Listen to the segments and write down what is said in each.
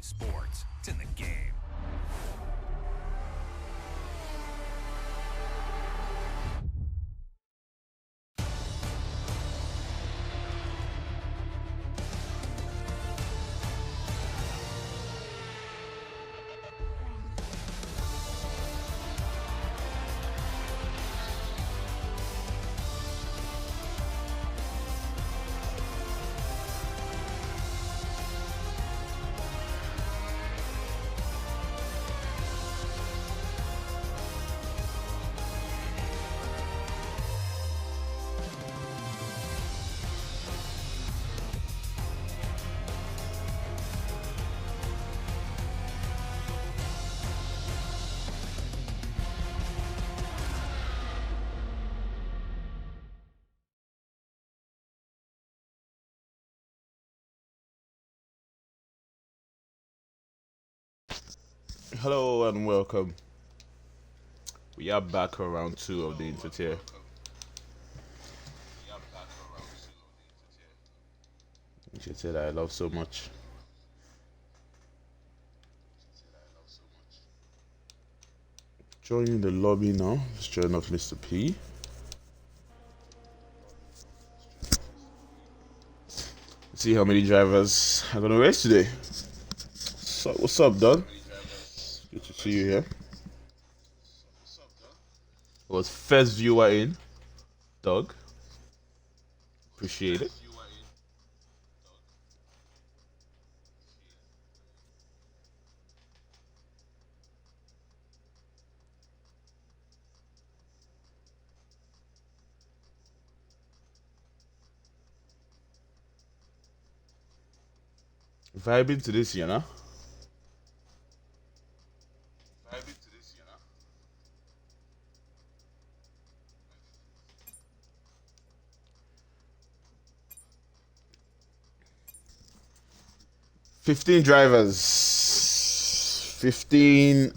Philly sports. It's in the game. Hello and welcome. We are back for round two of the InterTier. InterTier that I love so much. Joining the lobby now. Let's join off Mr. P. See how many drivers are gonna race today. So, what's up, Doug? Good to see you here. Was first viewer in, Doug. Appreciate it. Vibing to this, you know. 15 drivers. 15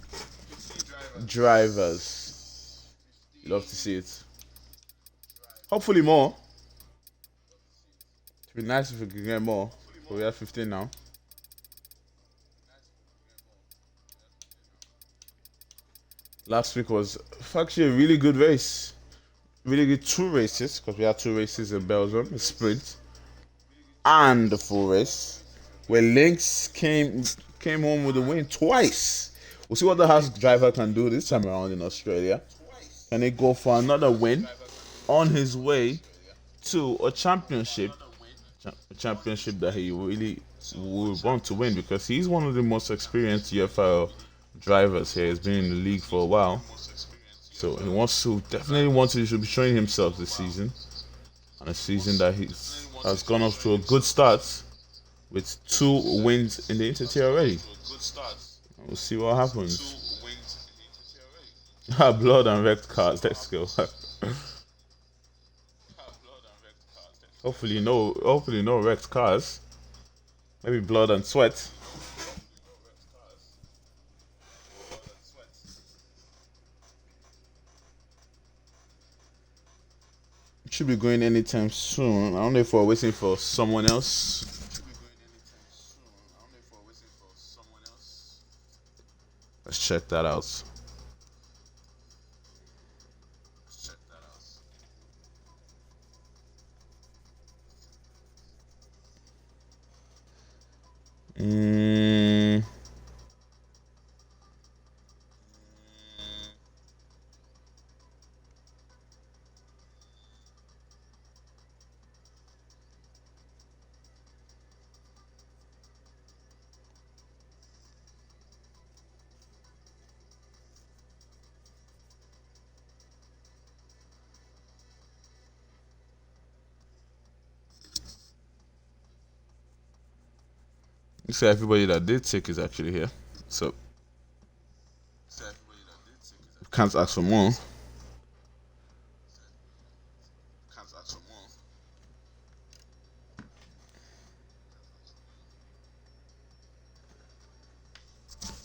drivers. Love to see it. Hopefully more. It'd be nice if we could get more. But we have 15 now. Last week was actually a really good race. Really good two races because we had two races in Belgium, a sprint and the full race, where Lynx came home with a win twice. We'll see what the house driver can do this time around in Australia. Can he go for another win on his way to a championship? A championship that he really would want to win because he's one of the most experienced UFRL drivers here. He's been in the league for a while. So he definitely wants to be showing himself this season. And a season that has gone off to a good start with 2 wins in the InterTier already. We'll see what happens. Blood and wrecked cars, let's go. Hopefully no wrecked cars. Maybe blood and sweat. Should be going anytime soon. I don't know if we're waiting for someone else. Let's check that out. Mm, you see everybody that did tick is actually here. So can't ask for more.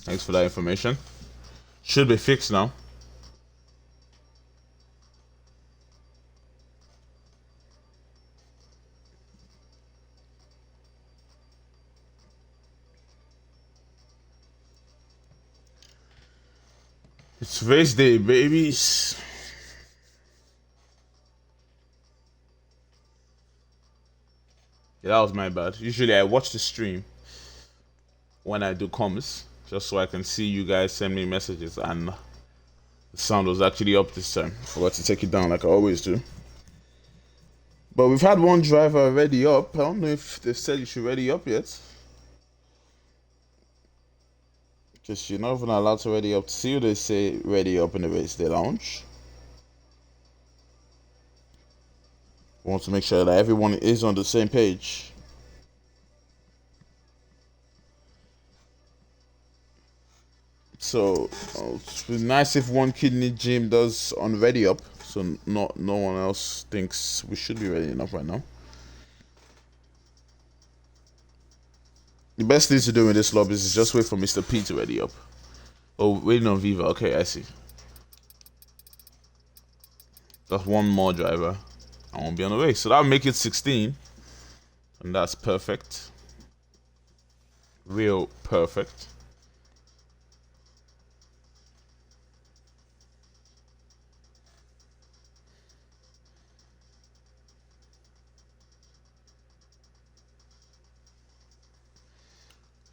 Thanks for that information. Should be fixed now. It's race day, babies. Yeah, that was my bad. Usually I watch the stream when I do comms, just so I can see you guys send me messages, and the sound was actually up this time. Forgot to take it down like I always do. But we've had one driver already up. I don't know if they've said you should ready up yet. Just you're not even allowed to ready up to see you. They say ready up in the race day lounge. We want to make sure that everyone is on the same page. So it's nice if one kidney gym does on ready up, so no one else thinks we should be ready up right now. The best thing to do in this lobby is just wait for Mr. P to ready up. Oh, waiting on Viva. Okay, I see. That's one more driver. I won't be on the way, so that'll make it 16, and that's perfect. Real perfect.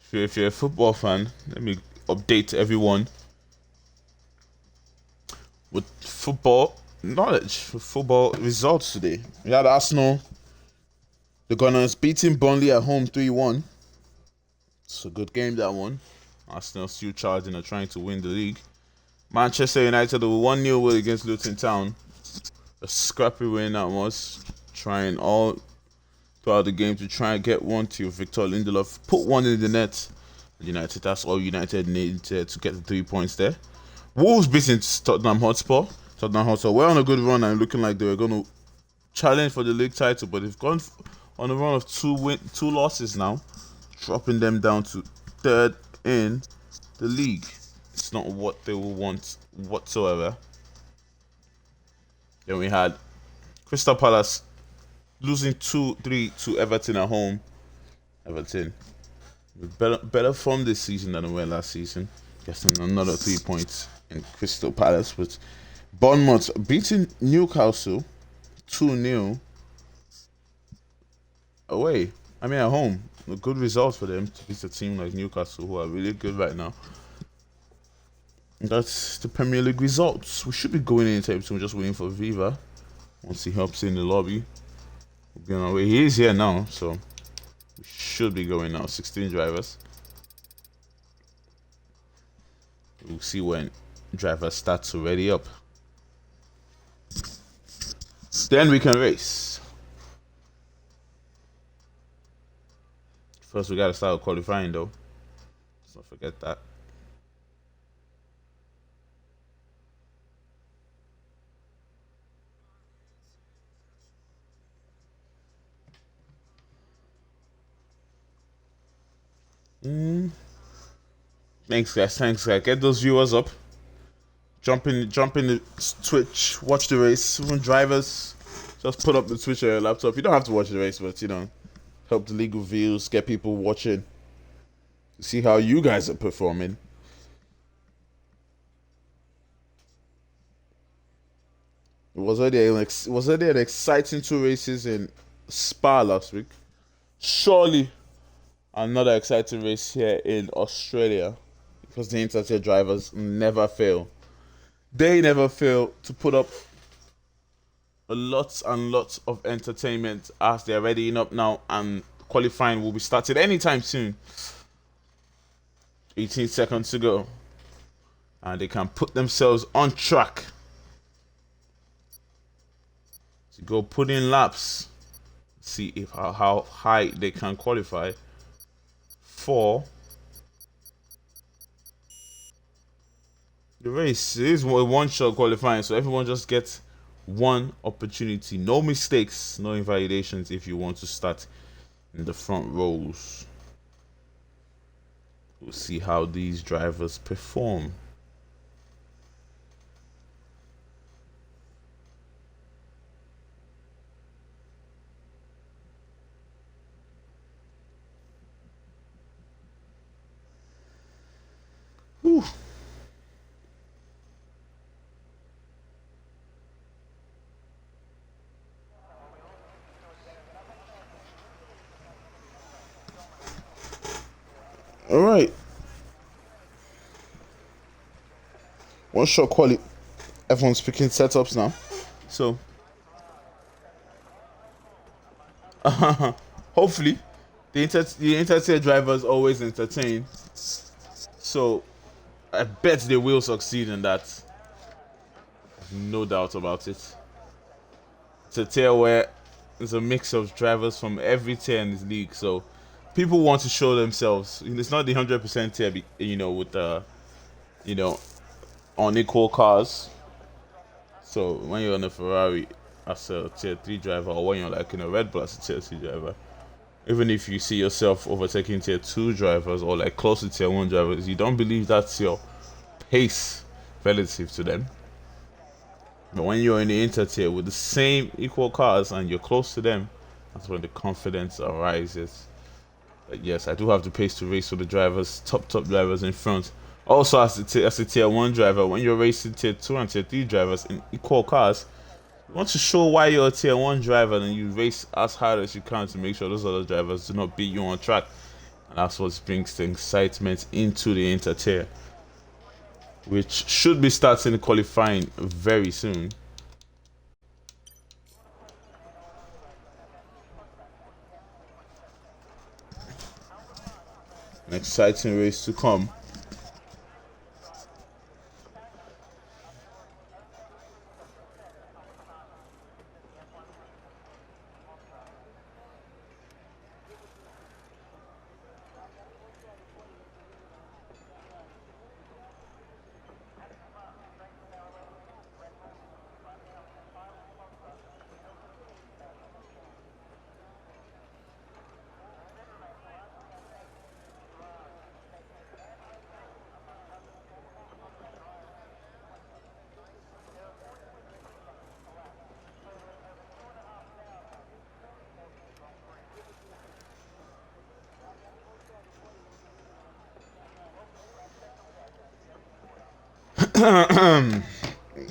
If you're a football fan, let me update everyone with football knowledge, with football results today. We had Arsenal, the Gunners beating Burnley at home 3-1. It's a good game, that one. Arsenal still charging and trying to win the league. Manchester United with 1-0 win against Luton Town. A scrappy win that was. Trying all throughout the game to try and get one to Victor Lindelof. Put one in the net. United, that's all United needed to get the 3 points there. Wolves beating Tottenham Hotspur. Tottenham Hotspur were on a good run and looking like they were going to challenge for the league title, but they've gone on a run of two losses now, dropping them down to third in the league. It's not what they will want whatsoever. Then we had Crystal Palace losing 2-3 to Everton at home. Everton with better form this season than they were last season. Getting another 3 points in Crystal Palace, with Bournemouth beating Newcastle 2-0 away. I mean, at home. A good result for them to beat a team like Newcastle, who are really good right now. And that's the Premier League results. We should be going in anytime soon. We're just waiting for Viva. Once he helps in the lobby, we'll be on our way. He is here now, so we should be going now. 16 drivers. We'll see when drivers start to ready up. Then we can race. First, we gotta start qualifying though. Let's not forget that. Thanks guys. Get those viewers up. Jump in the Twitch, watch the race. Even drivers, just put up the Twitch on your laptop. You don't have to watch the race, but help the league with views, get people watching, see how you guys are performing. It was already an exciting 2 races in Spa last week. Surely another exciting race here in Australia, because the InterTier drivers never fail. They never fail to put up lots and lots of entertainment as they're readying up now, and qualifying will be started anytime soon. 18 seconds to go, and they can put themselves on track to go put in laps, see if how high they can qualify for the race. It is a one-shot qualifying, so everyone just gets one opportunity. No mistakes, no invalidations if you want to start in the front rows. We'll see how these drivers perform. Whew. All right. One shot quality. Everyone's picking setups now. So, hopefully, the InterTier drivers always entertain. So, I bet they will succeed in that. No doubt about it. It's a tier where there's a mix of drivers from every tier in this league. So, people want to show themselves. It's not the 100% tier, with the, you know, unequal cars. So when you're on a Ferrari as a tier 3 driver, or when you're like in a Red Bull as a tier 3 driver, even if you see yourself overtaking tier 2 drivers or like close to tier 1 drivers, you don't believe that's your pace relative to them. But when you're in the inter tier with the same equal cars and you're close to them, that's when the confidence arises. But yes, I do have the pace to race with the drivers, top drivers in front. Also, as a tier 1 driver, when you're racing tier 2 and tier 3 drivers in equal cars, you want to show why you're a tier 1 driver and you race as hard as you can to make sure those other drivers do not beat you on track. And that's what brings the excitement into the inter tier, which should be starting qualifying very soon. An exciting race to come.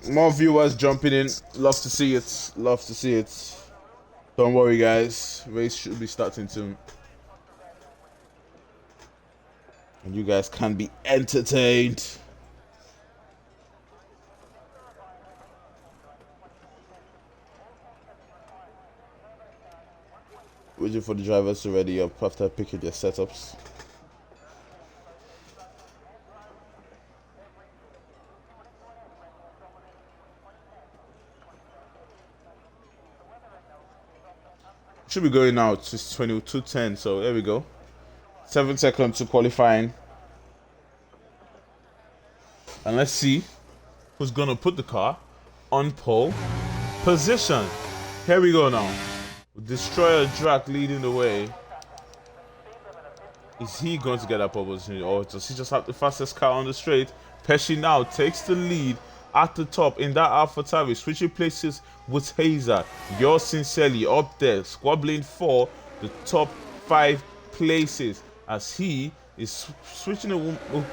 More viewers jumping in. Love to see it. Love to see it. Don't worry, guys. Race should be starting soon. And you guys can be entertained. Waiting for the drivers to ready up after picking their setups. Should be going now. It's 22:10, so there we go. 7 seconds to qualifying. And let's see who's gonna put the car on pole position. Here we go now. Destroyer Drac leading the way. Is he going to get that pole position, or does he just have the fastest car on the straight? Pesci now takes the lead at the top in that AlphaTauri, switching places with Hazer. Yours sincerely up there, squabbling for the top 5 places as he is switching with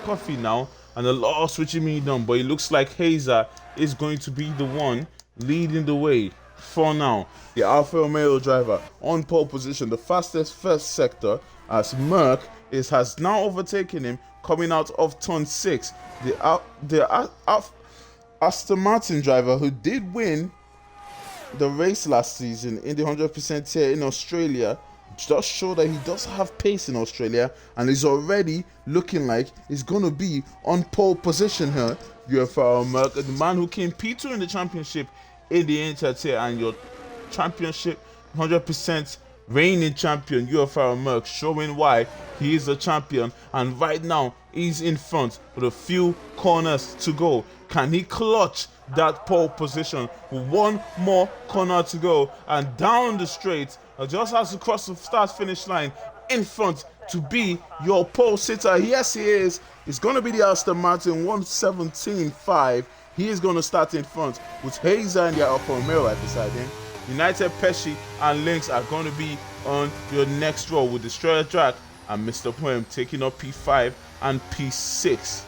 Coffee now, and a lot of switching being done. But it looks like Hazer is going to be the one leading the way for now. The Alfa Romeo driver on pole position, the fastest first sector, as Merck has now overtaken him coming out of turn 6. The Aston Martin driver who did win the race last season in the 100% tier in Australia just showed that he does have pace in Australia and is already looking like he's going to be on pole position here. UFRL Merck, the man who came P2 in the championship in the inter tier, and your championship 100% reigning champion UFRL Merck, showing why he is a champion. And right now he's in front with a few corners to go. Can he clutch that pole position with one more corner to go? And down the straight, just has to cross the start finish line in front to be your pole sitter. Yes, he is. It's going to be the Aston Martin 117.5. He is going to start in front with Hazer and the Alfa Romeo right beside him. United Pesci and Lynx are going to be on your next row with Destroyer Drac and Mr. Poem taking up P5 and P6.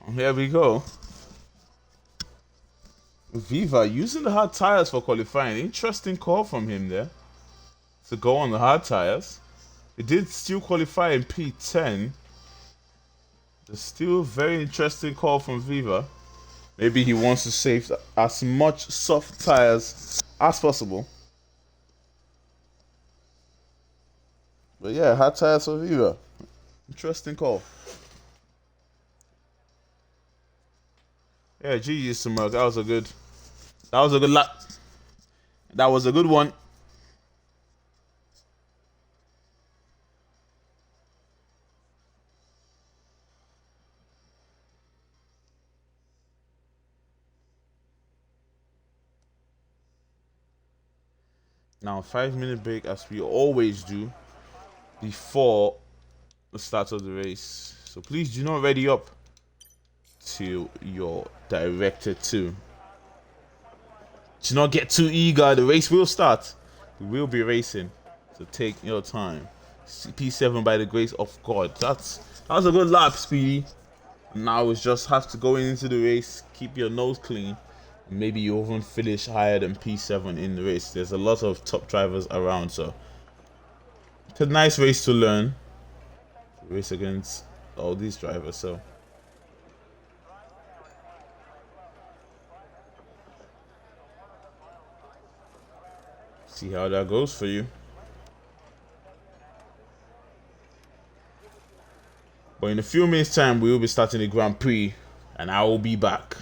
And here we go. Viva using the hard tires for qualifying. Interesting call from him there. to go on the hard tires. He did still qualify in P10. It's still a very interesting call from Viva. Maybe he wants to save as much soft tires as possible. But yeah, hard tires for Viva. Interesting call. Yeah, GG's to Merck. That was a good lap. That was a good one. Now 5 minute break as we always do before the start of the race. So please do not ready up till you're directed to. Do not get too eager. The race will start. We will be racing. So take your time. P7 by the grace of God. That was a good lap, Speedy. Now it's just have to go into the race, keep your nose clean. Maybe you even finish higher than P7 in the race. There's a lot of top drivers around, so it's a nice race to learn. Race against all these drivers, so see how that goes for you. But in a few minutes' time, we will be starting the Grand Prix, and I will be back.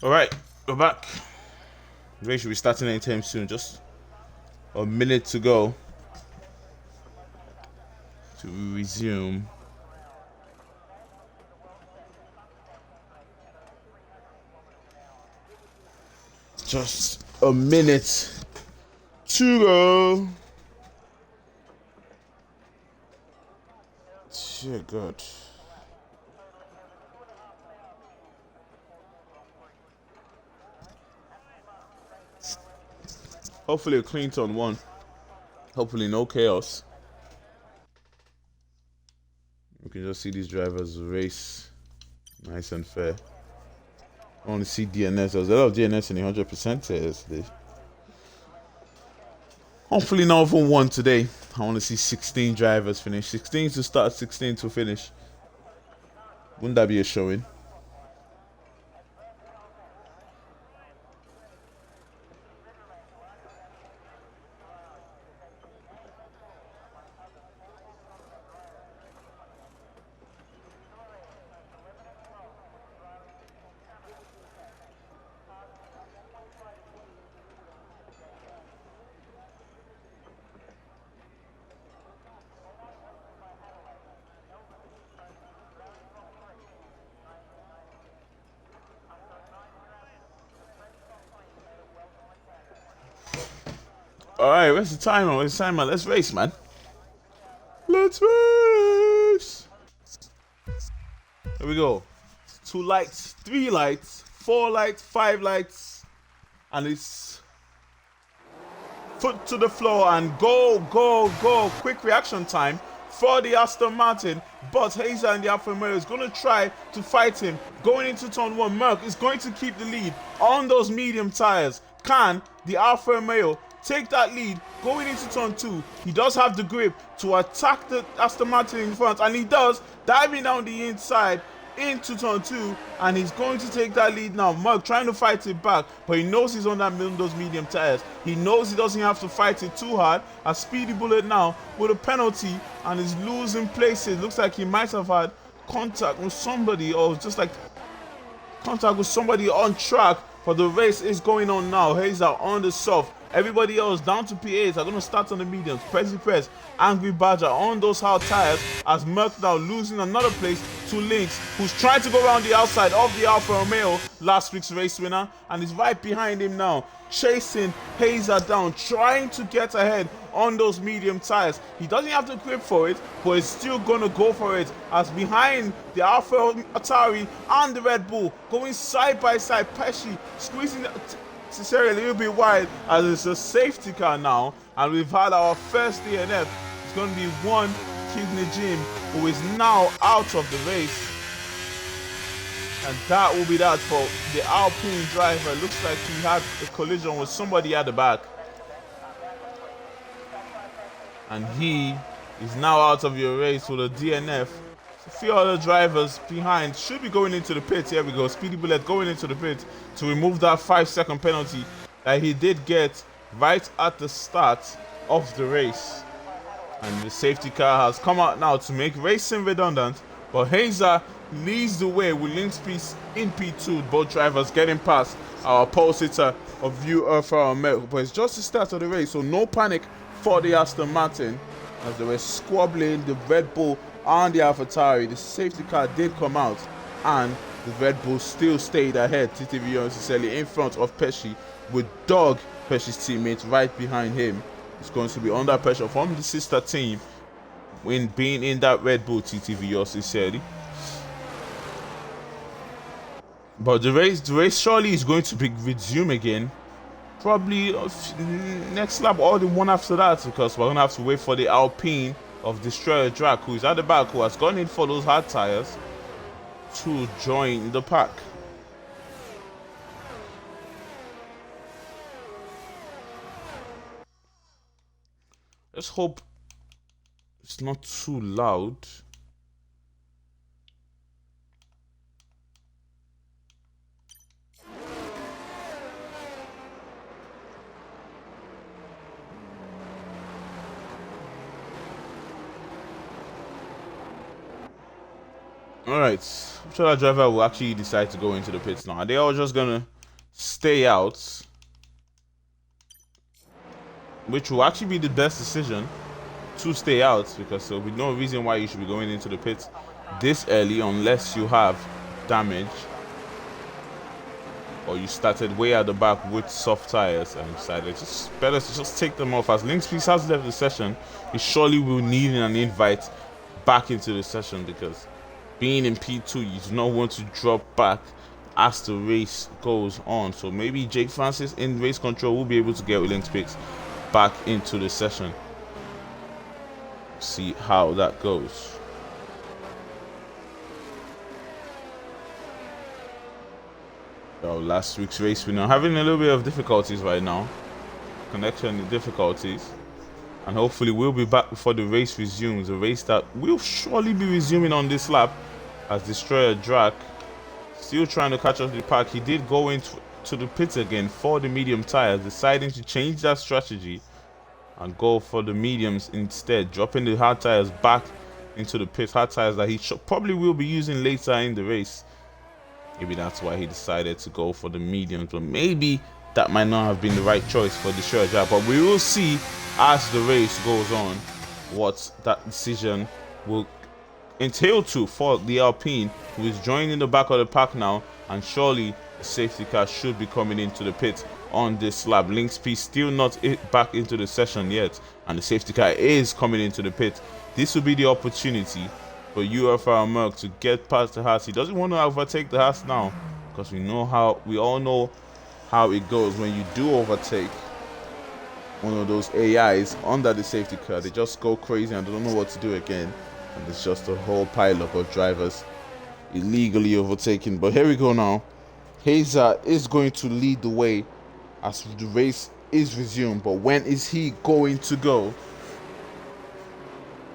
All right, we're back. The race should be starting anytime soon. Just a minute to go to resume. Just a minute to go. Dear God. Hopefully a clean turn one. Hopefully no chaos. You can just see these drivers race nice and fair. I want to see DNS. There was a lot of DNS in the 100% yesterday. Hopefully not even one today. I want to see 16 drivers finish. 16 to start, 16 to finish. Wouldn't that be a showing? Alright, where's the timer? Where's the timer? Let's race, man. Let's race! Here we go. 2 lights, 3 lights, 4 lights, 5 lights. And it's foot to the floor and go, go, go. Quick reaction time for the Aston Martin. But Hazer and the Alfa Romeo is going to try to fight him. Going into turn 1, Merc is going to keep the lead on those medium tires. Can the Alfa Romeo take that lead going into turn 2? He does have the grip to attack the Aston Martin in front, and he does, diving down the inside into turn 2, and he's going to take that lead now. Merc trying to fight it back, but he knows he's on those medium tires. He knows he doesn't have to fight it too hard. A Speedy Bullet now with a penalty and is losing places. Looks like he might have had contact with somebody, or just like contact with somebody on track. But the race is going on now. Hazer on the soft. Everybody else down to P8s are going to start on the mediums. Press, Angry Badger on those hard tires as Merc now losing another place to Lynx, who's trying to go around the outside of the Alfa Romeo, last week's race winner, and is right behind him now, chasing Hazer down, trying to get ahead on those medium tires. He doesn't have the grip for it, but he's still going to go for it as behind the Alfa Atari and the Red Bull going side by side. Pesci squeezing Cesare a little bit wide as it's a safety car now, and we've had our first DNF. It's going to be one Kidney Jim, who is now out of the race, and that will be that for the Alpine driver. Looks like he had a collision with somebody at the back, and he is now out of your race with a DNF. A few other drivers behind should be going into the pit. Here we go. Speedy Bullet going into the pit to remove that 5-second penalty that he did get right at the start of the race. And the safety car has come out now to make racing redundant. But Hazer leads the way with Lynx Peace in P2. Both drivers getting past our pole sitter of UFRL. But it's just the start of the race, so no panic for the Aston Martin as they were squabbling. The Red Bull and the AlphaTauri, the safety car did come out, and the Red Bull still stayed ahead. TTV and Cicely in front of Pesci, with Dog, Pesci's teammate, right behind him. It's going to be under pressure from the sister team when being in that Red Bull. TTV or Cicely. But the race surely is going to be resume again. Probably next lap or the one after that, because we're going to have to wait for the Alpine of Destroyer Drag, who is at the back, who has gone in for those hard tires, to join the pack. Let's hope it's not too loud. Alright, I'm sure that driver will actually decide to go into the pits now. Are they all just gonna stay out, which will actually be the best decision, to stay out, because there will be no reason why you should be going into the pit this early unless you have damage or you started way at the back with soft tires and decided it's better to just take them off. As Linkspeed has left the session, he surely will need an invite back into the session, because being in P2, you do not want to drop back as the race goes on. So maybe Jake Francis in race control will be able to get Linkspeed back into the session. See how that goes. So last week's race, we're now having a little bit of difficulties right now, connection difficulties, and hopefully we'll be back before the race resumes. A race that will surely be resuming on this lap, as Destroyer Drac still trying to catch up to the pack. He did go into the pit again for the medium tires, deciding to change that strategy and go for the mediums instead, dropping the hard tires back into the pit. Hard tires that he probably will be using later in the race. Maybe that's why he decided to go for the mediums, but maybe that might not have been the right choice for the short job. But we will see as the race goes on what that decision will entail to for the Alpine, who is joining the back of the pack now, and surely the safety car should be coming into the pit on this lap. Linkspeed still not back into the session yet, and the safety car is coming into the pit. This will be the opportunity for UFRL Merc to get past the Haas. He doesn't want to overtake the Haas now, because we all know how it goes when you do overtake one of those AIs under the safety car. They just go crazy and don't know what to do again, and it's just a whole pileup of drivers illegally overtaking. But here we go now. Hazer is going to lead the way as the race is resumed, but when is he going to go?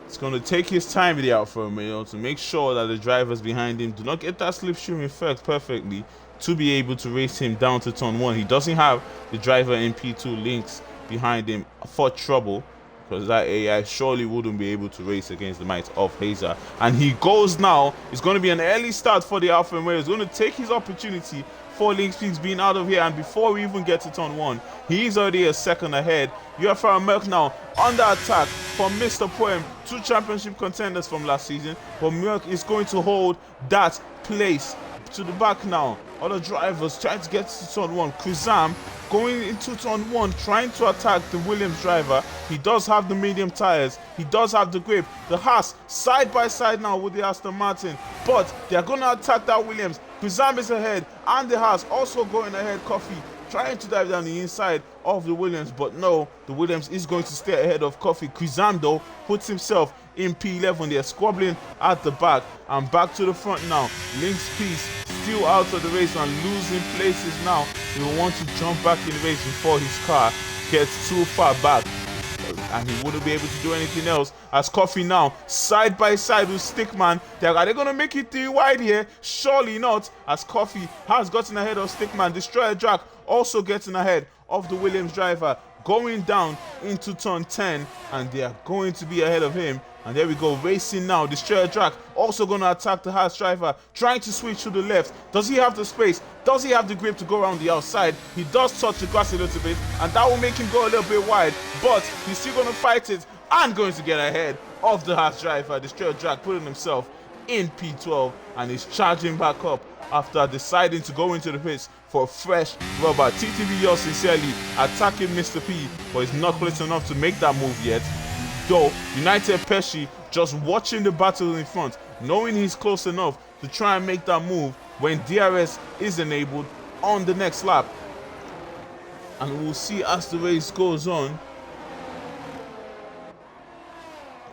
It's going to take his time in the Alfa Romeo to make sure that the drivers behind him do not get that slipstream effect perfectly to be able to race him down to turn 1. He doesn't have the driver in P2 links behind him for trouble, because that AI surely wouldn't be able to race against the might of Hazer. And he goes now. It's going to be an early start for the Alfa Romeo. He's going to take his opportunity for Linkspeed being out of here, and before we even get to turn 1, he's already a second ahead. UFRL Merc now under attack from Mr. Poem, 2 championship contenders from last season, but Merc is going to hold that place to the back now. Other drivers trying to get to turn 1. Krizam going into turn 1, trying to attack the Williams driver. He does have the medium tires. He does have the grip. The Haas side by side now with the Aston Martin, but they're going to attack that Williams. Krizam is ahead, and the Haas also going ahead. Coffee trying to dive down the inside of the Williams, but no, the Williams is going to stay ahead of Coffee. Krizam though puts himself in P11. They're squabbling at the back and back to the front now. Linkspeed still out of the race and losing places now. He will want to jump back in the race before his car gets too far back, and he wouldn't be able to do anything else. As Coffee now side by side with Stickman. Are they going to make it 3 wide here? Surely not, as Coffee has gotten ahead of Stickman. Destroyer Jack also getting ahead of the Williams driver, going down into turn 10, and they are going to be ahead of him. And there we go, racing now. Destroyer Drac also going to attack the Haas driver, trying to switch to the left. Does he have the space? Does he have the grip to go around the outside? He does touch the grass a little bit, and that will make him go a little bit wide, but he's still going to fight it and going to get ahead of the Haas driver. Destroyer Drac putting himself in P12 and is charging back up after deciding to go into the pits for a fresh rubber. TTV yours sincerely attacking Mr. P, but he's not close enough to make that move yet. Though United Pesci just watching the battle in front, knowing he's close enough to try and make that move when DRS is enabled on the next lap. And we'll see as the race goes on.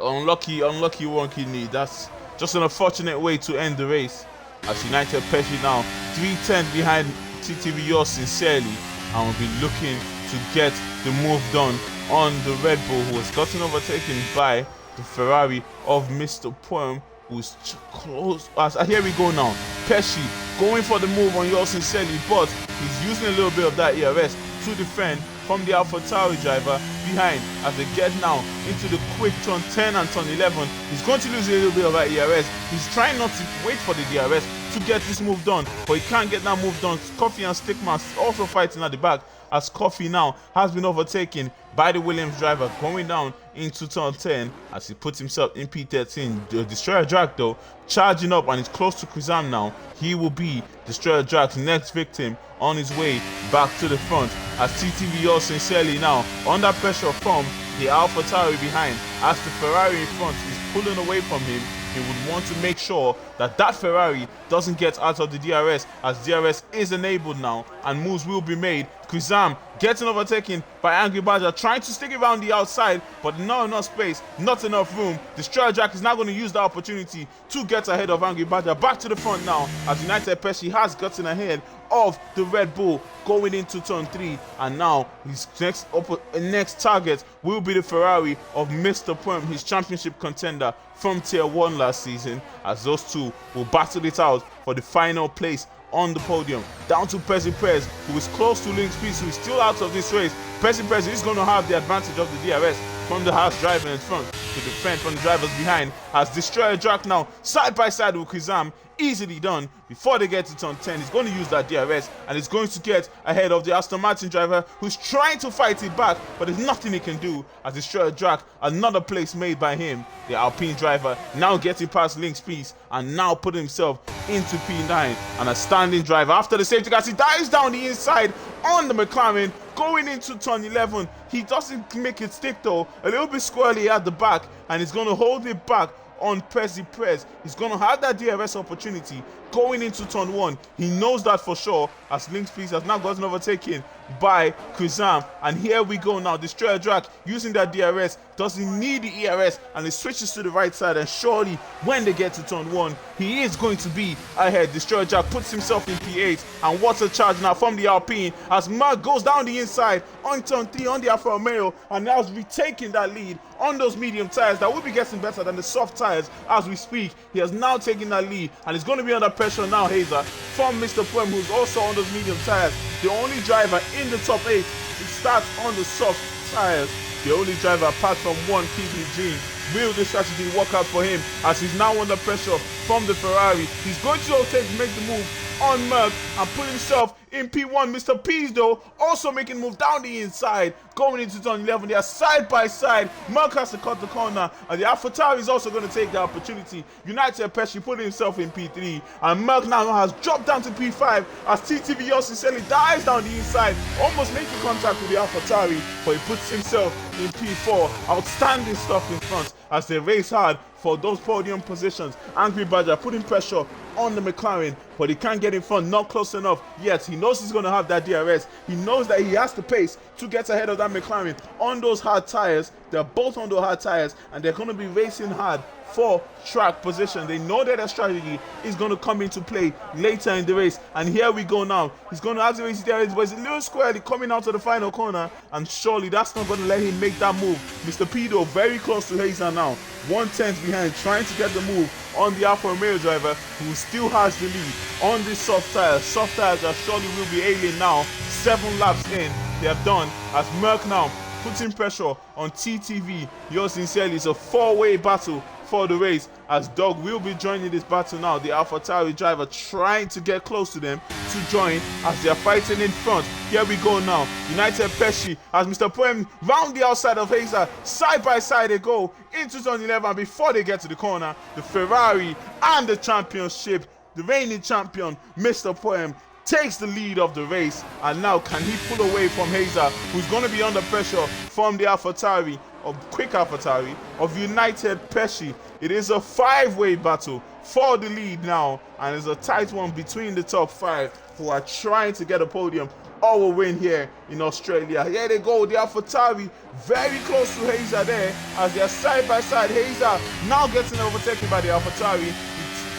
Unlucky one kidney. That's just an unfortunate way to end the race, as United Pesci now 310 behind TTV yours sincerely, and will be looking to get the move done on the Red Bull, who has gotten overtaken by the Ferrari of Mr. Poem, who's close. Here we go now. Pesci going for the move on yours sincerely, but he's using a little bit of that ERS to defend from the AlphaTauri driver behind as they get now into the quick turn 10 and turn 11. He's going to lose a little bit of that ERS. He's trying not to wait for the DRS to get this move done, but he can't get that move done. Coffee and Stickman also fighting at the back, as Coffee now has been overtaken by the Williams driver, going down into turn 10 as he puts himself in P13. The Destroyer Drag though charging up and is close to Krizam now. He will be Destroyer Drag's next victim on his way back to the front, as TTV sincerely now under pressure from the AlphaTauri behind, as the Ferrari in front is pulling away from him. He would want to make sure that that Ferrari doesn't get out of the DRS, as DRS is enabled now and moves will be made. Krizam getting overtaken by Angry Badger, trying to stick around the outside, but not enough space, not enough room. Destroyer Jack is now going to use the opportunity to get ahead of Angry Badger. Back to the front now, as United Pesci has gotten ahead of the Red Bull going into turn 3, and now his next target will be the Ferrari of Mr. Perm, his championship contender from Tier 1 last season, as those two will battle it out for the final place on the podium. Down to Percy Perez, who is close to Link Speed, who is still out of this race. Percy Perez is going to have the advantage of the DRS from the Haas driver in front to defend from the drivers behind, as Destroyer Jack now side by side with Krizam. Easily done. Before they get to turn 10, he's going to use that DRS and he's going to get ahead of the Aston Martin driver, who's trying to fight it back, but there's nothing he can do, as Destroyer Jack, another place made by him, the Alpine driver, now getting past Link's piece and now putting himself into P9, and a standing driver after the safety car. He dives down the inside on the McLaren going into turn 11. He doesn't make it stick though, a little bit squirrely at the back, and he's going to hold it back on Percy Perez. He's going to have that DRS opportunity going into turn 1. He knows that for sure, as Link's piece has now gotten overtaken by Krizam. And here we go now. Destroyer Drag using that DRS, doesn't need the ERS, and he switches to the right side, and surely when they get to turn 1, he is going to be ahead. Destroyer Drag puts himself in P8, and what a charge now from the Alpine, as Mark goes down the inside on turn 3 on the Alfa Romeo, and now is retaking that lead on those medium tires that will be getting better than the soft tires as we speak. He has now taken that lead, and he's going to be under pressure now, Hazer, from Mr. Puem, who's also on those medium tires. The only driver in the top 8 to start on the soft tires. The only driver apart from one PPG. Will this strategy work out for him, as he's now under pressure from the Ferrari? He's going to make the move on Merck and put himself in P1. Mr. P's though also making move down the inside going into turn 11. They are side by side. Merck has to cut the corner, and the AlphaTauri is also going to take the opportunity. United Pesci putting himself in P3, and Merck now has dropped down to P5 as TTV Sincerely dives down the inside, almost making contact with the AlphaTauri, but he puts himself in P4. Outstanding stuff in front as they race hard for those podium positions. Angry Badger putting pressure on the McLaren, but he can't get in front, not close enough yet. He knows he's going to have that DRS. He knows that he has the pace to get ahead of that McLaren on those hard tires. They're both on those hard tires, and they're going to be racing hard for track position. They know that their strategy is going to come into play later in the race, and here we go now. He's going to activate his DRS, but it's a little squarely coming out of the final corner, and surely that's not going to let him make that move. Mr. Pido very close to Hazer now, 1/10 behind, trying to get the move on the Alfa Romeo driver, who still has the lead on this soft tires. Soft tires that surely will be alien now. 7 laps in, they have done, as Merck now putting pressure on TTV. Yours sincerely, it's a 4-way battle for the race, as Doug will be joining this battle now. The AlphaTauri driver trying to get close to them to join as they are fighting in front. Here we go now. United Pesci as Mr. Poem round the outside of Hazer. Side by side they go into turn 11. Before they get to the corner, the Ferrari and the championship, the reigning champion, Mr. Poem, takes the lead of the race, and now can he pull away from Hazer, who's going to be under pressure from the AlphaTauri, of quick AlphaTauri of United Pesci. It is a 5-way battle for the lead now, and it's a tight one between the top 5 who are trying to get a podium or a win here in Australia. Here they go, the AlphaTauri very close to Hazer there as they are side by side. Hazer now getting overtaken by the AlphaTauri.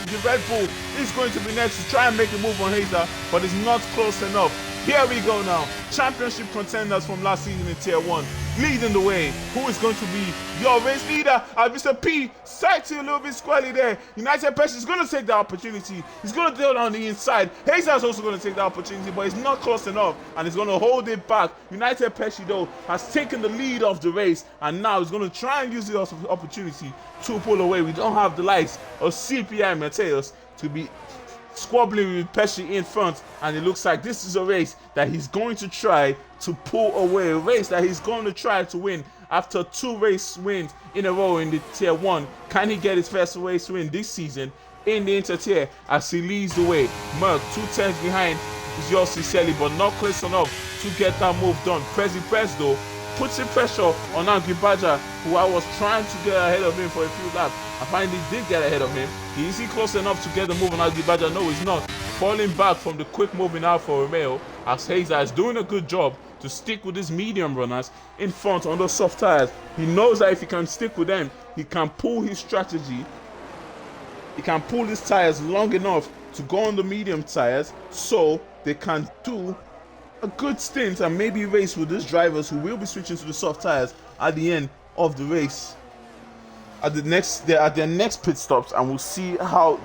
The Red Bull is going to be next to try and make a move on Hazer, but it's not close enough. Here we go now. Championship contenders from last season in Tier 1 leading the way. Who is going to be your race leader? Mr. P side to a little bit squarely there. United Pesci is going to take the opportunity. He's going to deal on the inside. Hazer is also going to take the opportunity, but it's not close enough, and he's going to hold it back. United Pesci though has taken the lead of the race, and now he's going to try and use the opportunity to pull away. We don't have the likes of CPI Mateus to be squabbling with Pesci in front, and it looks like this is a race that he's going to try to pull away, a race that he's going to try to win after 2 race wins in a row in the Tier 1. Can he get his first race win this season in the InterTier as he leads the way? Merck 2 turns behind is yours sincerely, but not close enough to get that move done. Prez though puts in pressure on Agribaja, who I was trying to get ahead of him for a few laps. I finally did get ahead of him. Is he close enough to get the move on Agribaja? No, he's not. Falling back from the quick moving Alfa Romeo, as Hazer is doing a good job to stick with his medium runners in front on those soft tires. He knows that if he can stick with them, he can pull his strategy. He can pull his tires long enough to go on the medium tires so they can do a good stint and maybe race with these drivers who will be switching to the soft tires at the end of the race. At their next pit stops, and we'll see how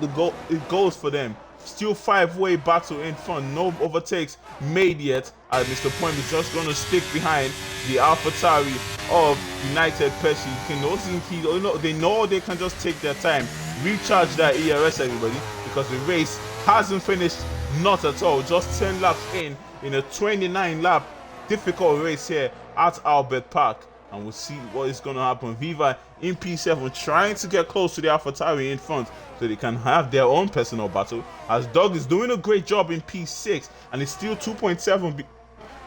it goes for them. Still 5-way battle in front, no overtakes made yet, as Mr. Point is just going to stick behind the AlphaTauri of United Pesci. They know they can just take their time, recharge that ERS, everybody, because the race hasn't finished, not at all. Just 10 laps in a 29-lap difficult race here at Albert Park. And we'll see what is going to happen. Viva in P7 trying to get close to the AlphaTauri in front so they can have their own personal battle. As Doug is doing a great job in P6 and is still 2.7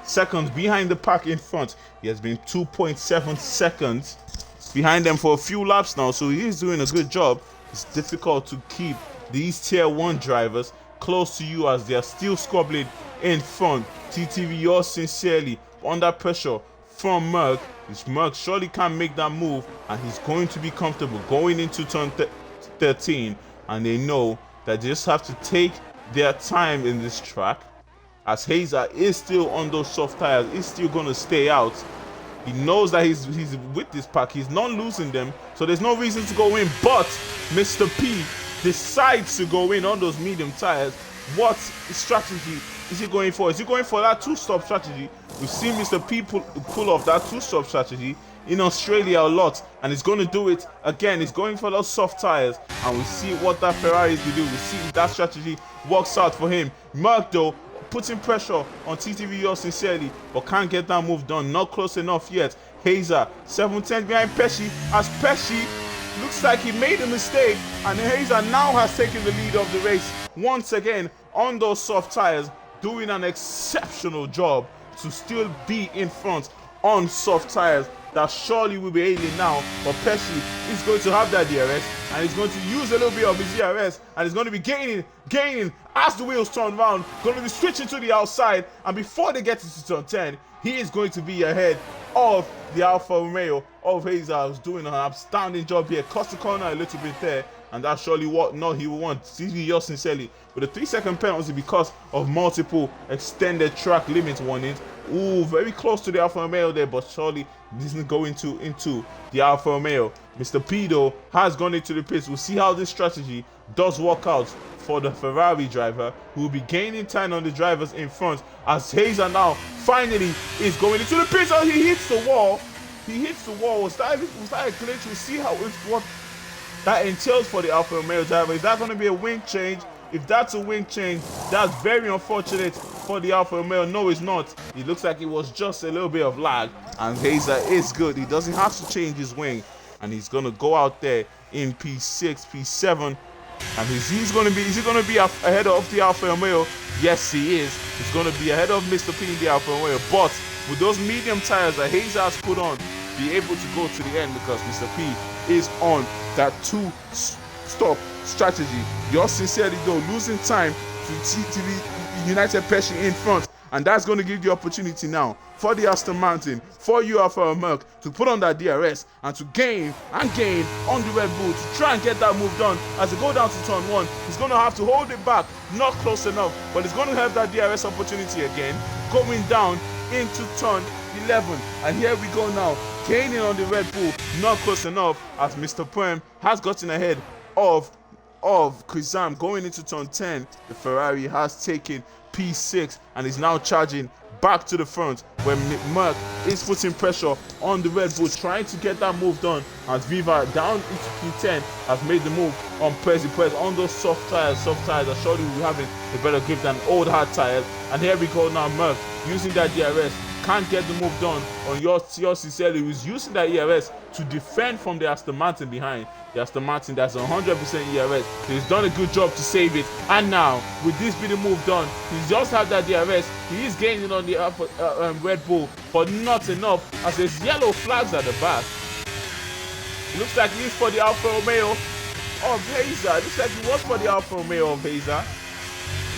seconds behind the pack in front. He has been 2.7 seconds behind them for a few laps now, so he is doing a good job. It's difficult to keep these Tier 1 drivers close to you as they are still squabbling in front. TTV, yours sincerely, under pressure from Merck. This Merck surely can't make that move, and he's going to be comfortable going into turn 13, and they know that they just have to take their time in this track, as Hazer is still on those soft tires, is still going to stay out. He knows that he's with this pack, he's not losing them, so there's no reason to go in, but Mr. P decides to go in on those medium tires. What strategy is he going for? Is he going for that 2-stop strategy? We've seen Mr. P pull off that 2-stop strategy in Australia a lot, and he's going to do it again. He's going for those soft tires, and we see what that Ferrari will do. We see if that strategy works out for him. Merck though putting pressure on TTV yours sincerely, but can't get that move done. Not close enough yet. Hazer 7-10 behind Pesci, as Pesci looks like he made a mistake, and Hazer now has taken the lead of the race once again on those soft tires, doing an exceptional job to still be in front on soft tires. That surely will be ailing now, but Pesci is going to have that DRS, and he's going to use a little bit of his DRS, and he's going to be gaining as the wheels turn around, going to be switching to the outside, and before they get to turn 10, he is going to be ahead of the Alfa Romeo of Hazer, who's doing an outstanding job here. Cost the corner a little bit there, and that's surely what he will want. TTV yours sincerely with a 3-second penalty because of multiple extended track limit warnings. Ooh, very close to the Alfa Romeo there, but surely this isn't going into the Alfa Romeo. Mr. P though has gone into the pits. We'll see how this strategy does work out for the Ferrari driver, who will be gaining time on the drivers in front, as Hazer now finally is going into the pits, and he hits the wall. Was that a glitch? We'll see what that entails for the Alfa Romeo driver. Is that going to be a wing change? If that's a wing change, that's very unfortunate for the Alfa Romeo. No, it's not. It looks like it was just a little bit of lag, and Hazer is good. He doesn't have to change his wing, and he's going to go out there in P6, P7, and is he going to be ahead of the Alfa Romeo? Yes, he is. He's going to be ahead of Mr. P in the Alfa Romeo, but with those medium tires that Hazer has put on, be able to go to the end, because Mr. P is on that 2-stop strategy. Yours sincerely though losing time to United Pesci in front, and that's going to give the opportunity now for the Aston Martin, for you Alfa Merck, to put on that DRS and to gain on the Red Bull to try and get that move done. As they go down to turn 1, he's going to have to hold it back, not close enough, but he's going to have that DRS opportunity again, going down into turn 11, and here we go now, gaining on the Red Bull, not close enough, as Mr. Perm has gotten ahead of Krizam going into turn 10. The Ferrari has taken P6 and is now charging back to the front where Merck is putting pressure on the Red Bull, trying to get that move done, as Viva down into P10 has made the move on Prezi. On those soft tires that surely will be having a better grip than old hard tires. And here we go now, Merck using that DRS, can't get the move done on yours sincerely, who's using that ERS to defend from the Aston Martin behind. The Aston Martin that's 100% ERS. So he's done a good job to save it. And now, with this being the move done, he's just had that DRS. He is gaining on the Red Bull, but not enough, as there's yellow flags at the back. Looks like he's for the Alfa Romeo of Hazer. Looks like he was for the Alfa Romeo of Hazer.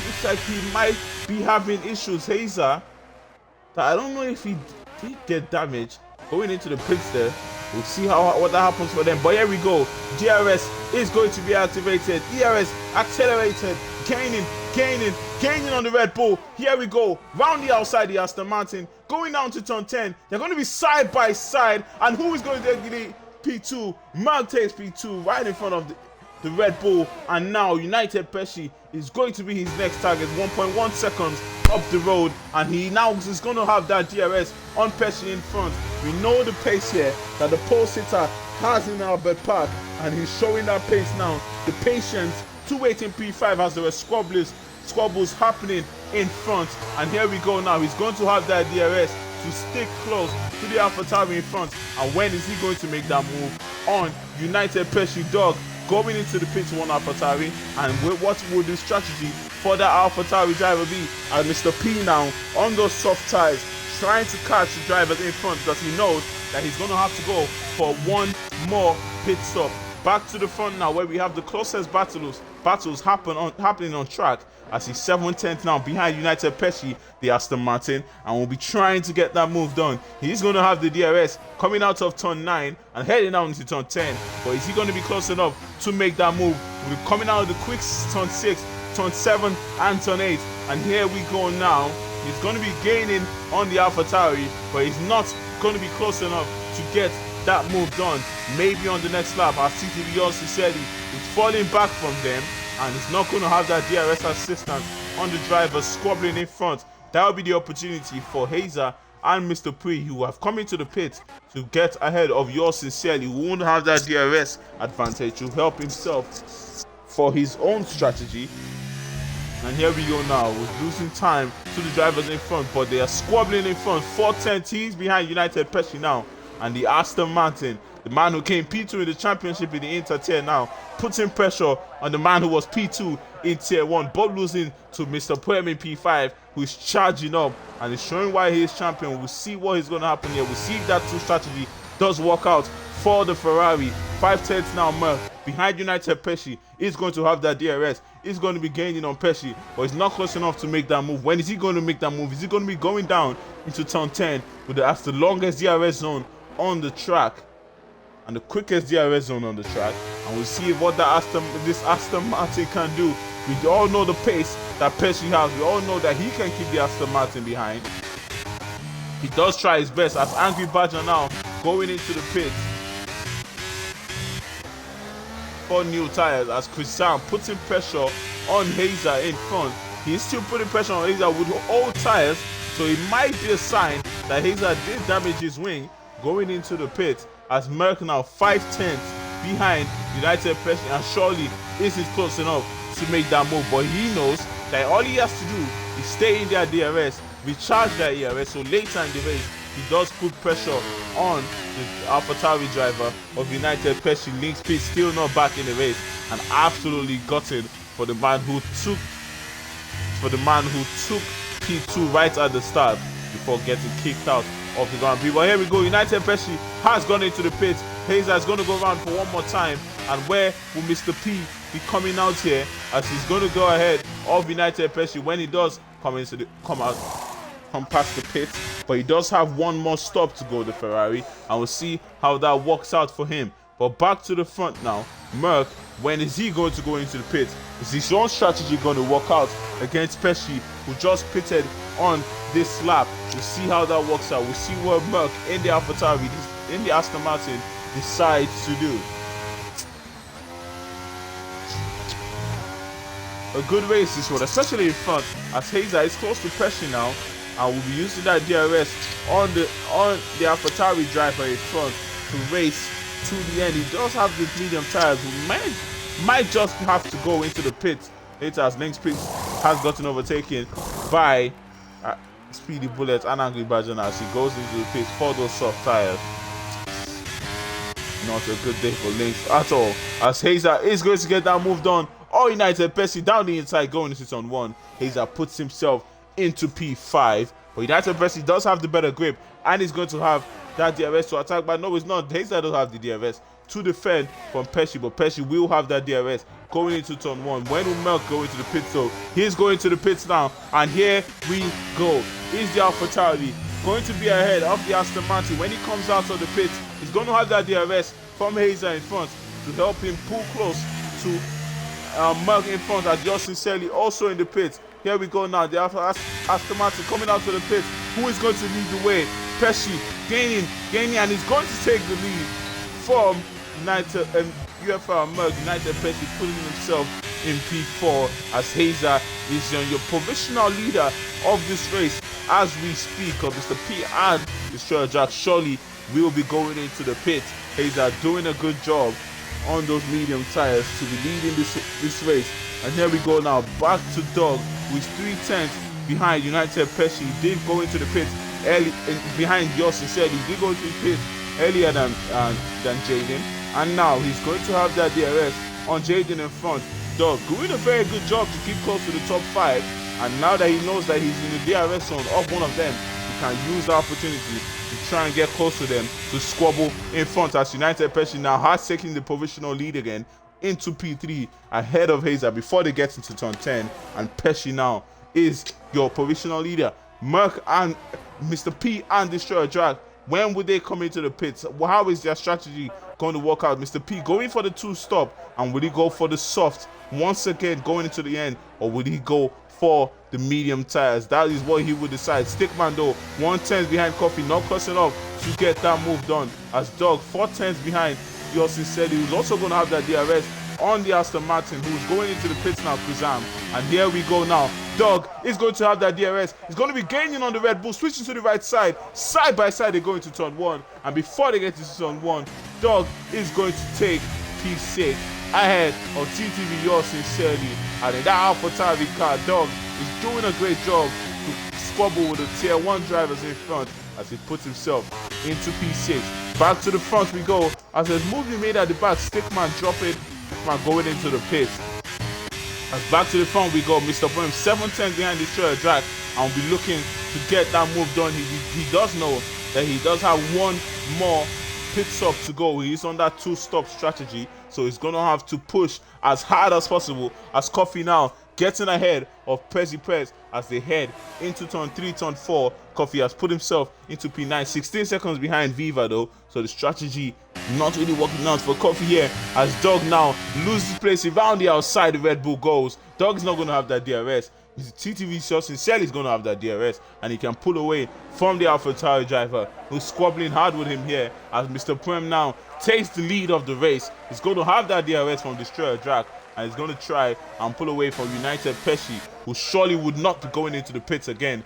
Looks like he might be having issues, Hazer. I don't know if he did get damaged going into the pits there. We'll see what that happens for them. But here we go. DRS is going to be activated. ERS accelerated. Gaining on the Red Bull. Here we go. Round the outside the Aston Martin. Going down to turn 10. They're going to be side by side. And who is going to take the P2? Merck takes P2 right in front of the Red Bull. And now United Pesci is going to be his next target. 1.1 seconds up the road, and he now is going to have that DRS on Pesci in front. We know the pace here that the pole sitter has in Albert Park, and he's showing that pace now. The patience to wait in P5 as there were squabbles happening in front. And here we go now. He's going to have that DRS to stick close to the AlphaTauri in front. And when is he going to make that move on United Pesci dog? Going into the pit one AlphaTauri, and what would the strategy for that AlphaTauri driver be? And Mr. P now on those soft tires, trying to catch the drivers in front, because he knows that he's going to have to go for one more pit stop. Back to the front now, where we have the closest battles happening on track, as he's 7/10 now behind United Pesci, the Aston Martin, and will be trying to get that move done. He's going to have the DRS coming out of turn 9 and heading out into turn 10. But is he going to be close enough to make that move? We'll be coming out of the quick turn 6, turn 7, and turn 8. And here we go now. He's going to be gaining on the AlphaTauri, but he's not going to be close enough to get that move done. Maybe on the next lap, as CTV also said, he's falling back from them, and he's not going to have that DRS assistance on the driver squabbling in front. That will be the opportunity for Hazer and Mr. Pre, who have come into the pit to get ahead of yours sincerely, who won't have that DRS advantage to help himself for his own strategy. And here we go now, with losing time to the drivers in front, but they are squabbling in front. 4:10 T's behind United Pesci now, and the Aston Martin, the man who came P2 in the championship in the InterTier now, putting pressure on the man who was P2 in Tier 1, but losing to Mr. Puem in P5, who is charging up and is showing why he is champion. We'll see what is going to happen here. We'll see if that two strategy does work out for the Ferrari. 5/10 now, Merck behind United Pesci is going to have that DRS. He's going to be gaining on Pesci, but he's not close enough to make that move. When is he going to make that move? Is he going to be going down into turn 10 with the longest DRS zone on the track and the quickest DRS zone on the track? And we'll see what this Aston Martin can do. We all know the pace that Pesci has. We all know that he can keep the Aston Martin behind. He does try his best, as Angry Badger now going into the pit for new tires, as Christian putting pressure on Hazer in front. He's still putting pressure on Hazer with old tires, so it might be a sign that Hazer did damage his wing going into the pit, as Merck now 5/10 behind United Pesci, and surely isn't close enough to make that move. But he knows that all he has to do is stay in their DRS, recharge their ERS, so later in the race he does put pressure on the AlphaTauri driver of United Pesci. Links Pit still not back in the race, and absolutely gutted for the man who took P2 right at the start before getting kicked out of the Grand Prix. But here we go, United Pesci has gone into the pit. Hazer is going to go around for one more time, and where will Mr. P be coming out here, as he's going to go ahead of United Pesci when he does come past the pit? But he does have one more stop to go, the Ferrari, and we'll see how that works out for him. But back to the front now, Merck, when is he going to go into the pit? Is his own strategy going to work out against Pesci, who just pitted on this lap? We'll see how that works out. We'll see what Merck in the AlphaTauri, in the Aston Martin, decides to do. A good race this one, especially in front, as Hazer is close to Pesci now. and we'll be using that DRS on the AlphaTauri driver in front to race to the end. He does have the medium tires, who might just have to go into the pits later, as Link Speed has gotten overtaken by Speedy Bullet and Angry Badger as he goes into the pits for those soft tires. Not a good day for Lynx at all, as Hazer is going to get that move done. All United Pesci down the inside going into turn 1. Hazer puts himself into P5, but United Pesci does have the better grip and he's going to have that DRS to attack, but no, it's not. Hazer does have the DRS to defend from Pesci, but Pesci will have that DRS going into turn 1. When will Merck go into the pits though? He's going to the pits now, and here we go. Is the AlphaTauri going to be ahead of the Aston Martin? When he comes out of the pits, he's going to have that DRS from Hazer in front to help him pull close to Merck in front, as Yours Sincerely also in the pits. Here we go now. The Aston Martin coming out of the pits. Who is going to lead the way? Pesci gaining, and he's going to take the lead from United and UFRL Merck. United Pesci putting himself in P4, as Hazer is your provisional leader of this race as we speak. Of Mr. P and Destroyer Jack surely will be going into the pits. Hazer doing a good job on those medium tires to be leading this race. And here we go now, back to Dog with 3/10 behind United Pesci. He did go into the pits early, behind Yours Sincerely. He did go into the pits earlier than Jaden, and now he's going to have that DRS on Jaden in front. Dog doing a very good job to keep close to the top 5, and now that he knows that he's in the DRS zone of one of them, he can use the opportunity to try and get close to them to squabble in front, as United Pesci now has taken the provisional lead again into P3 ahead of Hazer before they get into turn 10, and Pesci now is your provisional leader. Merck and Mr. P and Destroyer Drag, when would they come into the pits? How is their strategy going to work out? Mr. P going for the 2-stop, and will he go for the soft once again going into the end, or will he go for the medium tires? That is what he would decide. Stickman though, 1/10 behind Coffee, not close enough to get that move done, as Dog 4/10 behind Yours Sincerely, who's also going to have that DRS on the Aston Martin, who's going into the pits now, Kuzam. And here we go now. Dog is going to have that DRS. He's going to be gaining on the Red Bull, switching to the right side. Side by side, they go into turn 1. And before they get to turn 1, Dog is going to take P6 ahead of TTV Yours Sincerely. And in that AlphaTauri car, Dog is doing a great job to squabble with the tier 1 drivers in front as he puts himself into P6. Back to the front we go, as there's movement made at the back. Stickman dropping, Stickman going into the pits. As back to the front we go, Mr. Boehm 7/10 behind the Destroyer Drag, and will be looking to get that move done. He does know that he does have one more pit stop to go. He's on that 2-stop strategy, so he's gonna have to push as hard as possible, as Coffee now getting ahead of Pezzi Prez as they head into turn 3, turn 4. Coffee has put himself into P9, 16 seconds behind Viva though, so the strategy not really working out for Coffee here, as Dog now loses place around the outside. The Red Bull goes. Dog's not going to have that DRS. TTV Yours Sincerely is going to have that DRS, and he can pull away from the AlphaTauri driver, who's squabbling hard with him here, as Mr. Prem now takes the lead of the race. He's going to have that DRS from Destroyer Drag, and he's going to try and pull away from United Pesci, who surely would not be going into the pits again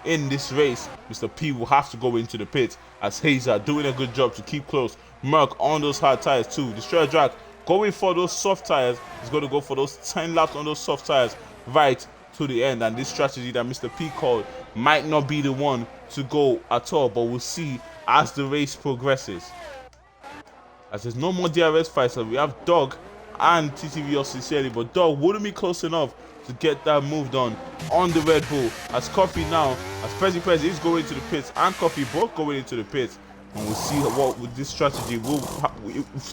in this race. Mr. P will have to go into the pits, as Hazer doing a good job to keep close. Merck on those hard tires too. Destroyer Drag going for those soft tires. He's going to go for those 10 laps on those soft tires right to the end, and this strategy that Mr. P called might not be the one to go at all, but we'll see as the race progresses. As there's no more DRS fights, so we have Dog and TTV Yours Sincerely, but Dog wouldn't be close enough to get that move done on the Red Bull, as Coffee now, as Prezi is going to the pits, and Coffee both going into the pits, and we'll see what with this strategy will,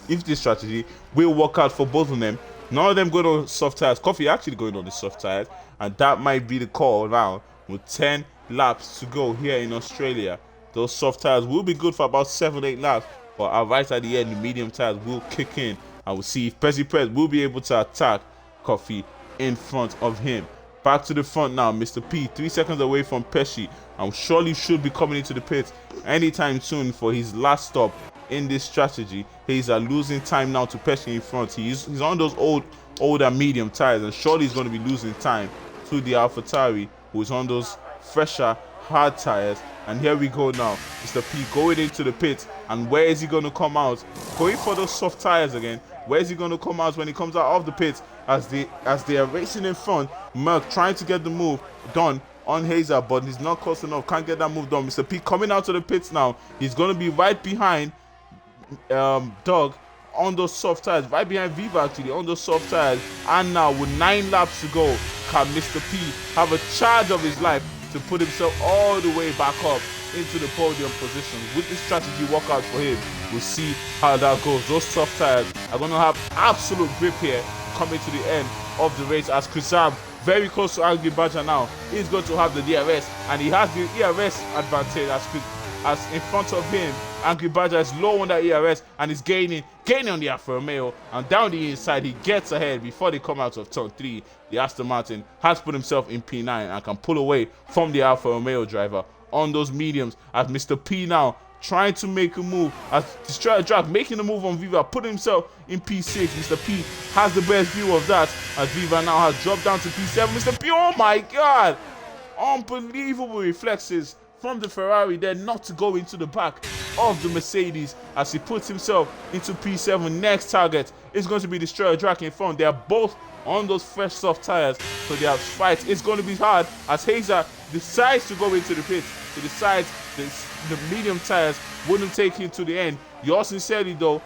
if this strategy will work out for both of them. None of them going on soft tires. Coffee actually going on the soft tires, and that might be the call now with 10 laps to go here in Australia. Those soft tires will be good for about 7-8 laps, but right at the end, the medium tires will kick in, and we'll see if Prez will be able to attack Coffee in front of him. Back to the front now, Mr. P 3 seconds away from Pesci, and surely should be coming into the pits anytime soon for his last stop in this strategy. He's losing time now to Pesci in front. He's on those older medium tires, and surely he's going to be losing time to the AlphaTauri, who is on those fresher hard tires. And here we go now. Mr. P going into the pit. And where is he going to come out? Going for those soft tires again. Where is he going to come out when he comes out of the pit? As they are racing in front, Merck trying to get the move done on Hazer, but he's not close enough. Can't get that move done. Mr. P coming out of the pits now. He's going to be right behind Doug on those soft tires, right behind Viva actually on those soft tires. And now with 9 laps to go, can Mr. P have a charge of his life to put himself all the way back up into the podium position? With this strategy work out for him, we'll see how that goes. Those soft tires are going to have absolute grip here coming to the end of the race, as Krizab very close to Angry Badger now. He's going to have the DRS, and he has the ERS advantage as in front of him. Angry Badger is low on that ERS and is gaining on the Alfa Romeo, and down the inside he gets ahead before they come out of turn 3. The Aston Martin has put himself in P9 and can pull away from the Alfa Romeo driver on those mediums, as Mr. P now trying to make a move, as Destroyer Drag making a move on Viva, putting himself in P6. Mr. P has the best view of that, as Viva now has dropped down to P7. Mr. P, oh my god, unbelievable reflexes from the Ferrari there not to go into the back of the Mercedes, as he puts himself into P7. Next target is going to be Destroyer Drag in front. They are both on those fresh soft tires, so their fight is going to be hard, as Hazer decides to go into the pit. He decides the medium tires wouldn't take him to the end. Yours sincerely though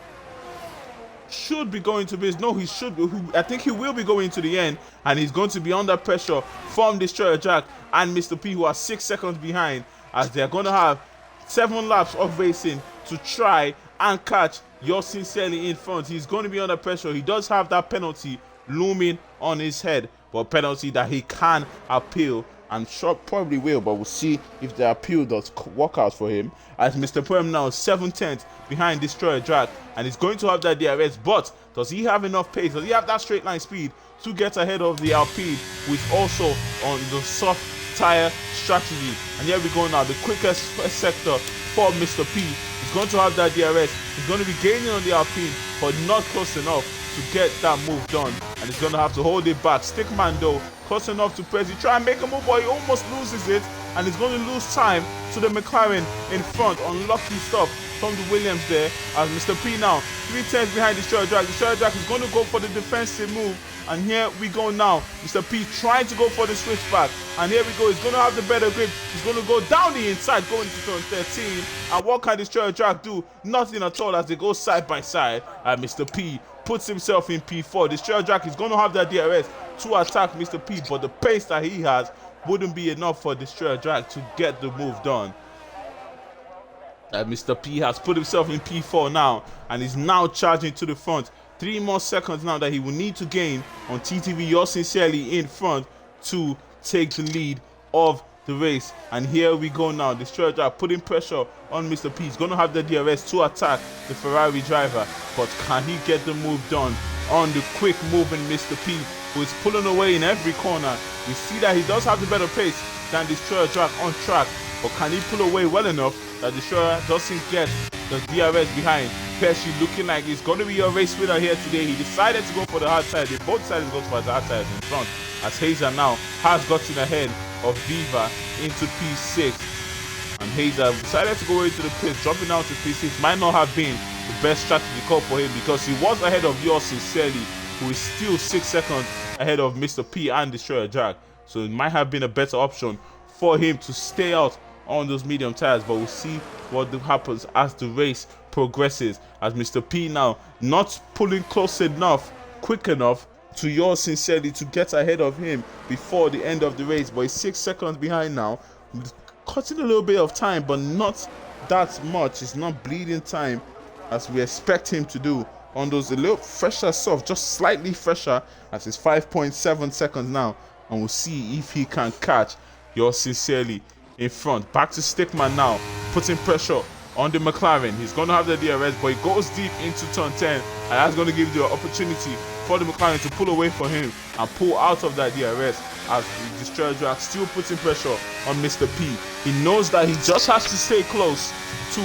should be going to be, no, he should, I think he will be going to the end, and he's going to be under pressure from Destroyer Jack and Mr. P, who are 6 seconds behind, as they're going to have 7 laps of racing to try and catch Yours Sincerely in front. He's going to be under pressure. He does have that penalty looming on his head, but penalty that he can appeal, and probably will, but we'll see if the appeal does work out for him, as Mr. Prem now 7/10 behind Destroyer Drag, and he's going to have that DRS, but does he have enough pace? Does he have that straight line speed to get ahead of the Alpine, who is also on the soft tire strategy? And here we go now, the quickest sector for Mr. P. He's going to have that DRS. He's going to be gaining on the Alpine, but not close enough to get that move done, and he's going to have to hold it back. Stickman though, close enough to press. He try and make a move, but he almost loses it, and he's going to lose time to the McLaren in front. Unlucky stop from the Williams there, as Mr. P now 3/10 behind Destroyer Drag. Destroyer Drag is going to go for the defensive move, and here we go now. Mr. P trying to go for the switchback, and here we go. He's going to have the better grip. He's going to go down the inside, going to turn 13. And what can Destroyer Drag do? Nothing at all, as they go side by side. And Mr. P puts himself in P4. Destroyer Drag is going to have that DRS to attack Mr. P, but the pace that he has wouldn't be enough for Destroyer Drag to get the move done. Mr. P has put himself in P4 now, and is now charging to the front. 3 more seconds now that he will need to gain on TTV Yours Sincerely in front to take the lead of the race. And here we go now. Destroyer Drag putting pressure on Mr. P. He's going to have the DRS to attack the Ferrari driver, but can he get the move done on the quick moving Mr. P, who is pulling away in every corner? We see that he does have the better pace than Destroyer Drag on track, but can he pull away well enough that Destroyer doesn't get the DRS behind? Pesci looking like he's going to be a race winner here today. He decided to go for the hard side. They both decided to go for the hard side in front, as Hazer now has gotten ahead of Viva into P6. And Hazer decided to go into the pit, dropping down to P6 might not have been the best strategy call for him, because he was ahead of Yours Sincerely, who is still 6 seconds ahead of Mr. P and Destroyer Drag. So it might have been a better option for him to stay out on those medium tires, but we'll see what happens as the race progresses, as Mr. P now not pulling close enough, quick enough to Yours Sincerely to get ahead of him before the end of the race, but he's 6 seconds behind now, cutting a little bit of time, but not that much. It's not bleeding time as we expect him to do on those a little fresher soft, just slightly fresher, as it's 5.7 seconds now, and we'll see if he can catch Yours Sincerely in front. Back to Stickman now, putting pressure on the McLaren. He's going to have the DRS, but he goes deep into turn 10, and that's going to give the opportunity for the McLaren to pull away from him and pull out of that DRS, as the Destroyer Drag still putting pressure on Mr. P. He knows that he just has to stay close to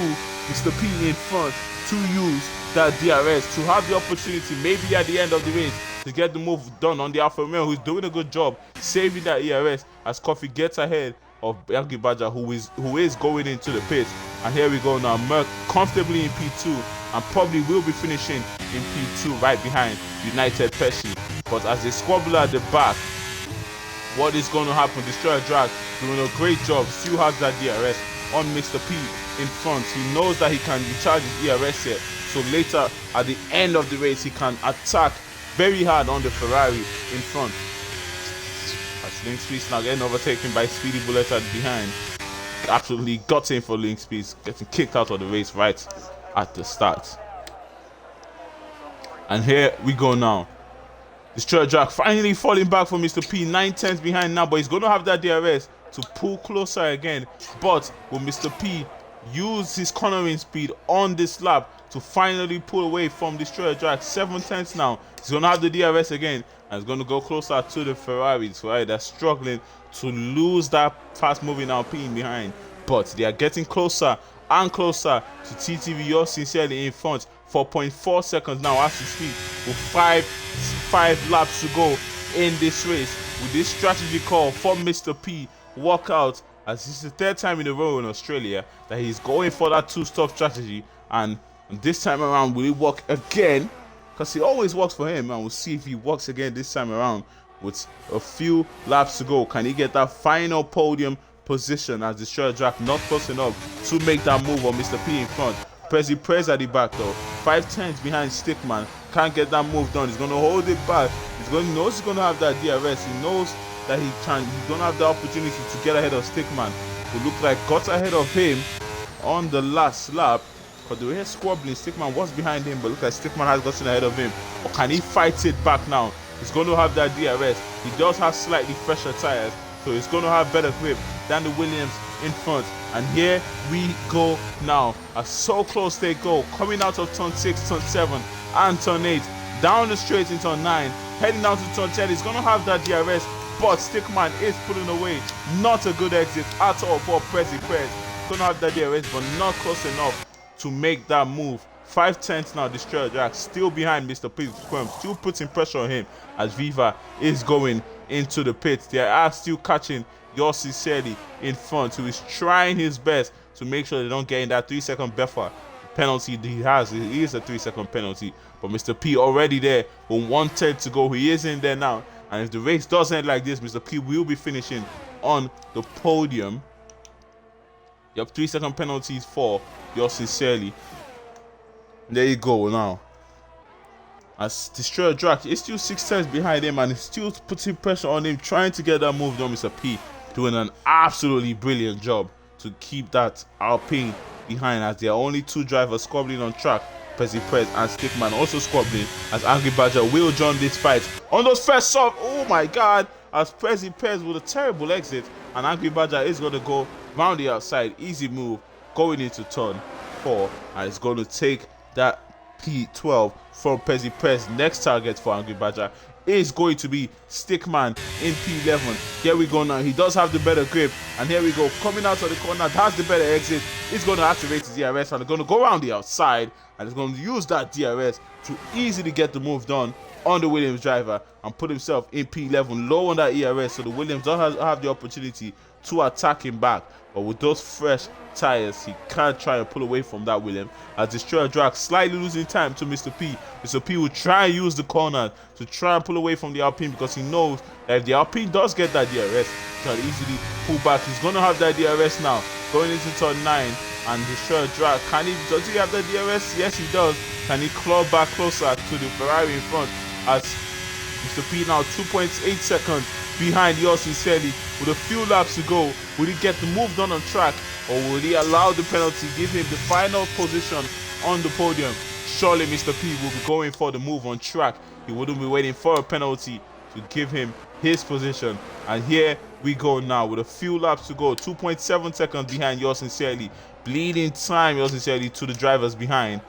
Mr. P in front to use that DRS, to have the opportunity maybe at the end of the race to get the move done on the Alfa Romeo, who's doing a good job saving that ERS, as Coffee gets ahead of Yankee Badger, who is going into the pit. And here we go now. Merck comfortably in P2 and probably will be finishing in P2 right behind United Pesci. But as they squabble at the back, what is going to happen? Destroyer Drag doing a great job. Still has that DRS on Mr. P in front. He knows that he can recharge his ERS here. So later at the end of the race, he can attack very hard on the Ferrari in front. As Link Speed now getting overtaken by Speedy Bullet at behind. Absolutely gutting for Link Speed, getting kicked out of the race right at the start. And here we go now. Destroyer Jack finally falling back for Mr. P. 9/10 behind now, but he's going to have that DRS to pull closer again. But will Mr. P use his cornering speed on this lap to finally pull away from Destroyer Jack? 7/10 now. He's going to have the DRS again, and he's going to go closer to the Ferraris, right? They're struggling to lose that fast-moving Alpine behind, but they are getting closer and closer to TTV. Yours sincerely in front. 4.4 seconds now as we speak, with five laps to go in this race. With this strategy call from Mr. P work out, as this is the third time in a row in Australia that he's going for that two-stop strategy, and this time around will it work again? Because he always works for him, and we'll see if he works again this time around. With a few laps to go, can he get that final podium position as Destroyer Jack not close enough to make that move on Mr. P in front? Prez at the back though, 5/10 behind Stickman, can't get that move done. He's going to hold it back. He knows he's going to have that DRS. He knows that he's going to have the opportunity to get ahead of Stickman, who looked like got ahead of him on the last lap. But the way he's squabbling, Stickman was behind him, but look like Stickman has gotten ahead of him. Or can he fight it back now? He's going to have that DRS. He does have slightly fresher tires, so he's going to have better grip than the Williams in front. And here we go now, as so close they go, coming out of turn 6, turn 7 and turn 8, down the straight in turn 9, heading down to turn 10. He's going to have that DRS, but Stickman is pulling away. Not a good exit at all for Prez. Going to have that DRS, but not close enough to make that move. 5/10 now. Destroyer Jack still behind Mr. P, still putting pressure on him as Viva is going into the pits. They are still catching Yours Sincerely in front, who is trying his best to make sure they don't get in that 3-second buffer penalty he has. It is a 3-second penalty, but Mr. P already there with 1/10 to go. He is in there now, and if the race does end like this, Mr. P will be finishing on the podium. Yep, 3-second penalties for Yours Sincerely. There you go now. As Destroyer Drac is still 6/10 behind him, and is still putting pressure on him, trying to get that move done. Mr. P doing an absolutely brilliant job to keep that Alpine behind, as there are only two drivers squabbling on track. Prez and Stickman also squabbling, as Angry Badger will join this fight on those first soft. Oh my god, as Prez with a terrible exit, and Angry Badger is going to go round the outside. Easy move going into turn 4, and it's going to take that P12 from Prez. Next target for Angry Badger is going to be Stickman in P11. Here we go now. He does have the better grip, and here we go. Coming out of the corner, has the better exit. He's going to activate his DRS, and they're going to go around the outside, and he's going to use that DRS to easily get the move done on the Williams driver and put himself in P11, low on that ERS, so the Williams don't have the opportunity to attack him back. But with those fresh tires, he can't try and pull away from that William. As Destroyer Drac slightly losing time to Mr. P. Mr. P will try and use the corner to try and pull away from the Alpine, because he knows that if the Alpine does get that DRS, he can easily pull back. He's going to have that DRS now, going into turn 9. And Destroyer Drac, does he have that DRS? Yes, he does. Can he claw back closer to the Ferrari in front? As Mr. P now 2.8 seconds behind Yours Sincerely with a few laps to go. Will he get the move done on track, or will he allow the penalty give him the final position on the podium? Surely Mr. P will be going for the move on track. He wouldn't be waiting for a penalty to give him his position. And here we go now with a few laps to go. 2.7 seconds behind Yours Sincerely. Bleeding time, Yours Sincerely, to the drivers behind.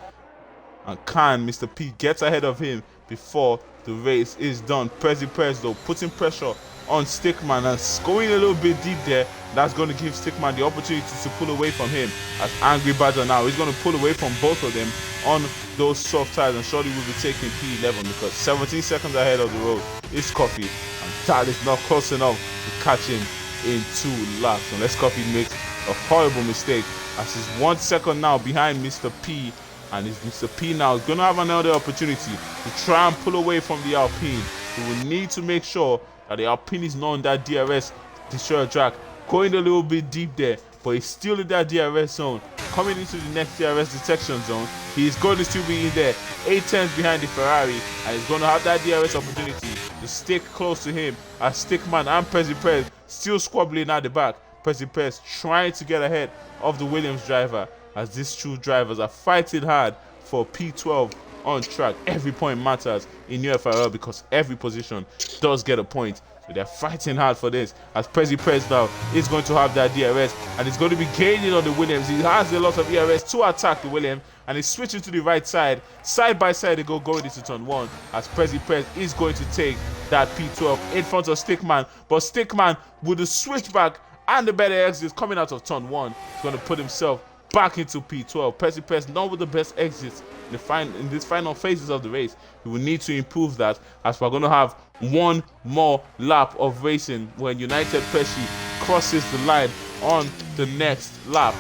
And can Mr. P get ahead of him before the race is done? Prez though putting pressure on Stickman and going a little bit deep there. That's going to give Stickman the opportunity to pull away from him. As Angry Badger now is going to pull away from both of them on those soft tires, and surely will be taking P11, because 17 seconds ahead of the road is Coffee, and that is not close enough to catch him in 2 laps. And let's copy makes a horrible mistake as he's 1 second now behind Mr. P. And Mr. P now is going to have another opportunity to try and pull away from the Alpine. He will need to make sure that the Alpine is not in that DRS destroyer track, going a little bit deep there, but he's still in that DRS zone. Coming into the next DRS detection zone, he is going to still be in there, 8 tenths behind the Ferrari, and he's going to have that DRS opportunity to stick close to him as Stickman and Perez still squabbling at the back. Perez trying to get ahead of the Williams driver, as these two drivers are fighting hard for P12 on track. Every point matters in UFRL because every position does get a point. So they're fighting hard for this as Perez now is going to have that DRS and he's going to be gaining on the Williams. He has a lot of ERS to attack the Williams and he's switching to the right side. Side by side they going into turn 1 as Perez is going to take that P12 in front of Stickman. But Stickman with the switchback and the better exits coming out of turn 1 is going to put himself back into P12. Perez not with the best exits in these final phases of the race. We will need to improve that as we're going to have one more lap of racing when United Pesci crosses the line on the next lap.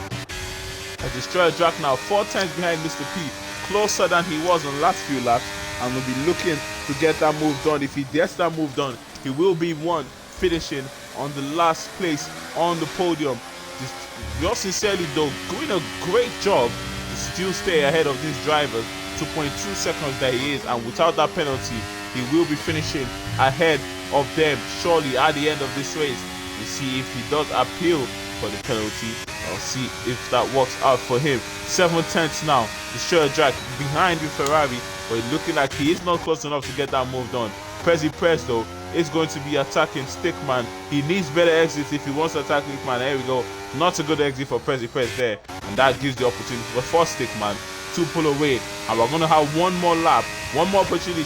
A destroyer track now 4 times behind Mr. P, closer than he was on the last few laps, and will be looking to get that move done. If he gets that move done, he will be finishing on the last place on the podium. Yours sincerely though doing a great job to still stay ahead of these drivers, 2.2 seconds that he is, and without that penalty he will be finishing ahead of them surely at the end of this race. We'll see if he does appeal for the penalty. I'll see if that works out for him. 7 tenths now, the Destroyer Jack behind the Ferrari, but it's looking like he is not close enough to get that move done. Perez though is going to be attacking Stickman. He needs better exits if he wants to attack Stickman. There we go. Not a good exit for Perez there, and that gives the opportunity for Stickman to pull away. And we're going to have one more lap, one more opportunity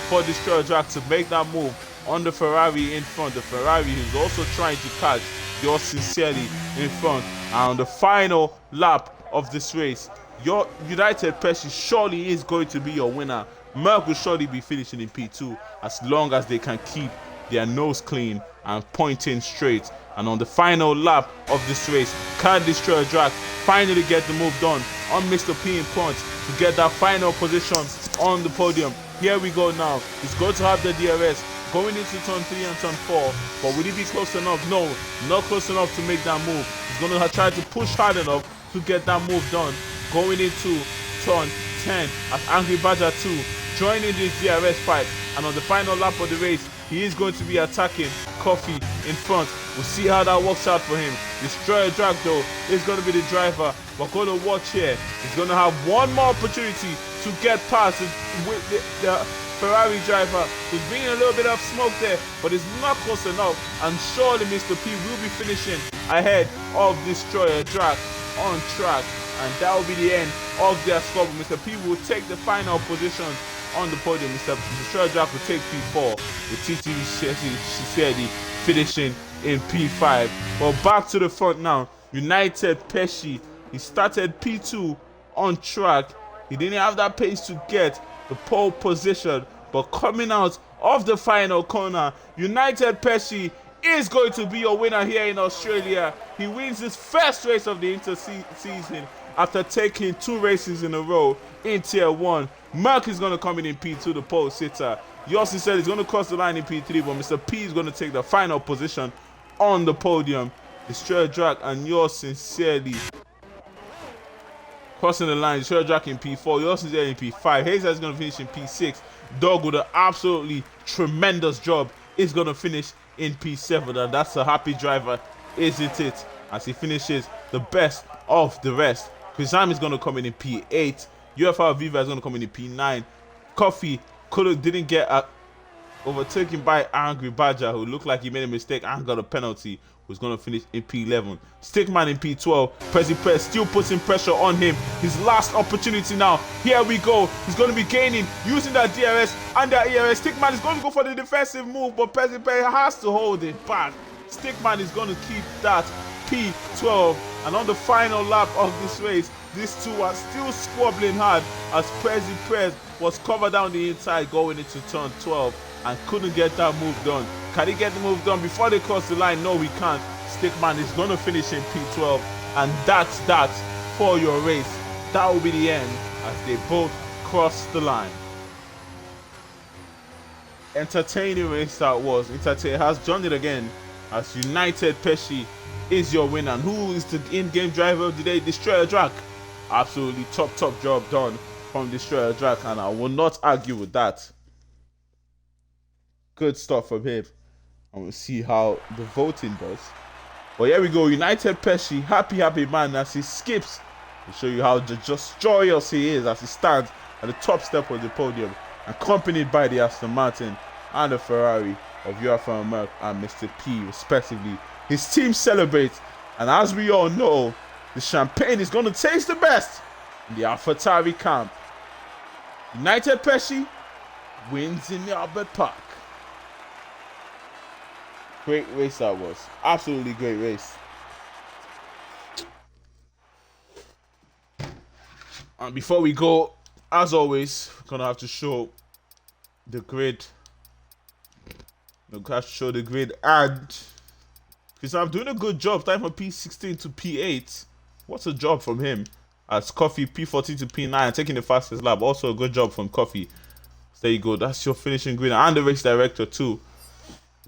for Destroyer Jack to make that move on the Ferrari in front. The Ferrari is also trying to catch Yours Sincerely in front. And on the final lap of this race, your United Pesci surely is going to be your winner. Merck will surely be finishing in P2 as long as they can keep their nose clean and pointing straight. And on the final lap of this race, can Destroyer Jack finally get the move done on Mr. P in front to get that final position on the podium? Here we go now. He's going to have the DRS going into turn 3 and turn 4, but will he be close enough? No, not close enough to make that move. He's going to try to push hard enough to get that move done. Going into turn 10 as Angry Badger 2 joining this DRS fight, and on the final lap of the race he is going to be attacking Coffee in front. We'll see how that works out for him. Destroyer Drag though is going to be the driver. We're going to watch here. He's going to have one more opportunity to get past the Ferrari driver, who's bringing a little bit of smoke there, but it's not close enough, and surely Mr. P will be finishing ahead of Destroyer Drag on track, and that will be the end of their squabble. Mr. P will take the final position on the podium. Mr. Destroyer Jack will take P4 with TT Shishedi finishing in P5. Well, back to the front now. United Pesci, he started P2 on track. He didn't have that pace to get the pole position, but coming out of the final corner, United Pesci is going to be your winner here in Australia. He wins his first race of the inter-season after taking 2 races in a row in Tier 1. Merck is going to come in P2, the pole sitter. Yossi said he's going to cross the line in P3, but Mr. P is going to take the final position on the podium. Destroyer Drag and Yours Sincerely crossing the line. Destroyer Drag in P4, Yours Sincerely in P5. Hazer is going to finish in P6. Dog with an absolutely tremendous job is going to finish in P7, and that's a happy driver, isn't it? As he finishes the best of the rest. Krizam is going to come in P8. UFRL Viva is going to come in P9. Coffee didn't get overtaken by Angry Badger, who looked like he made a mistake and got a penalty, who's going to finish in P11. Stickman in P12. Prez still putting pressure on him. His last opportunity now. Here we go. He's going to be gaining, using that DRS and that ERS. Stickman is going to go for the defensive move, but Prez has to hold it back. Stickman is going to keep that P12. And on the final lap of this race, these two are still squabbling hard as Prez was covered down the inside going into turn 12 and couldn't get that move done. Can he get the move done before they cross the line? No, he can't. Stickman is going to finish in P12, and that's that for your race. That will be the end as they both cross the line. Entertaining race that was. InterTier has done it again as United Pesci is your winner. And who is the in-game driver of the day? Destroyer Drac. Absolutely top job done from Destroyer Drac, and I will not argue with that. Good stuff from him. And we'll see how the voting does. But here we go. United Pesci, happy man as he skips to show you how just joyous he is as he stands at the top step of the podium, accompanied by the Aston Martin and the Ferrari of UFRL and Mr. P respectively. His team celebrates, and as we all know, the champagne is going to taste the best in the AlphaTauri camp. United Pesci wins in the Albert Park. Great race that was. Absolutely great race. And before we go, as always, we're going to have to show the grid. We're going to have to show the grid. And because I'm doing a good job, time from P16 to P8. What's a job from him? As Coffee, P14 to P9, taking the fastest lap. Also a good job from Coffee. So there you go. That's your finishing grid. And the race director too.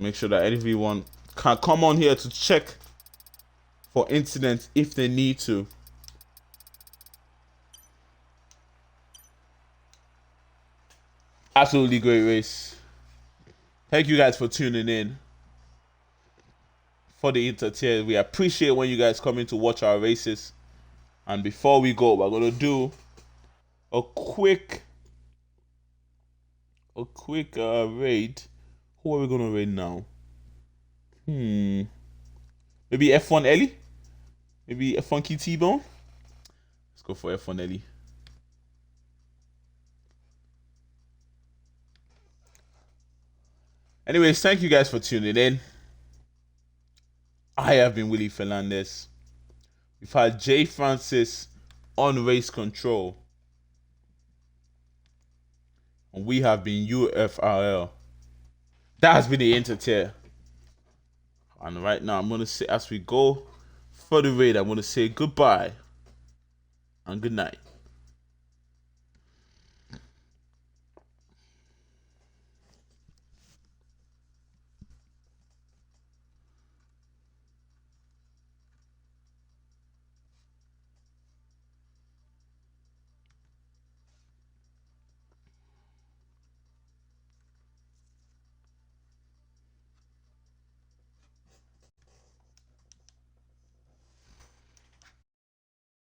Make sure that everyone can come on here to check for incidents if they need to. Absolutely great race. Thank you guys for tuning in for the InterTier. We appreciate when you guys come in to watch our races. And before we go, we're going to do a quick raid. Who are we going to raid now? Maybe F1 Ellie? Maybe F1 Key T-Bone? Let's go for F1 Ellie. Anyways, thank you guys for tuning in. I have been Willie Fernandez. We've had Jay Francis on race control. And we have been UFRL. That has been the InterTier. And right now, I'm going to say, as we go for the raid, I'm going to say goodbye and good night.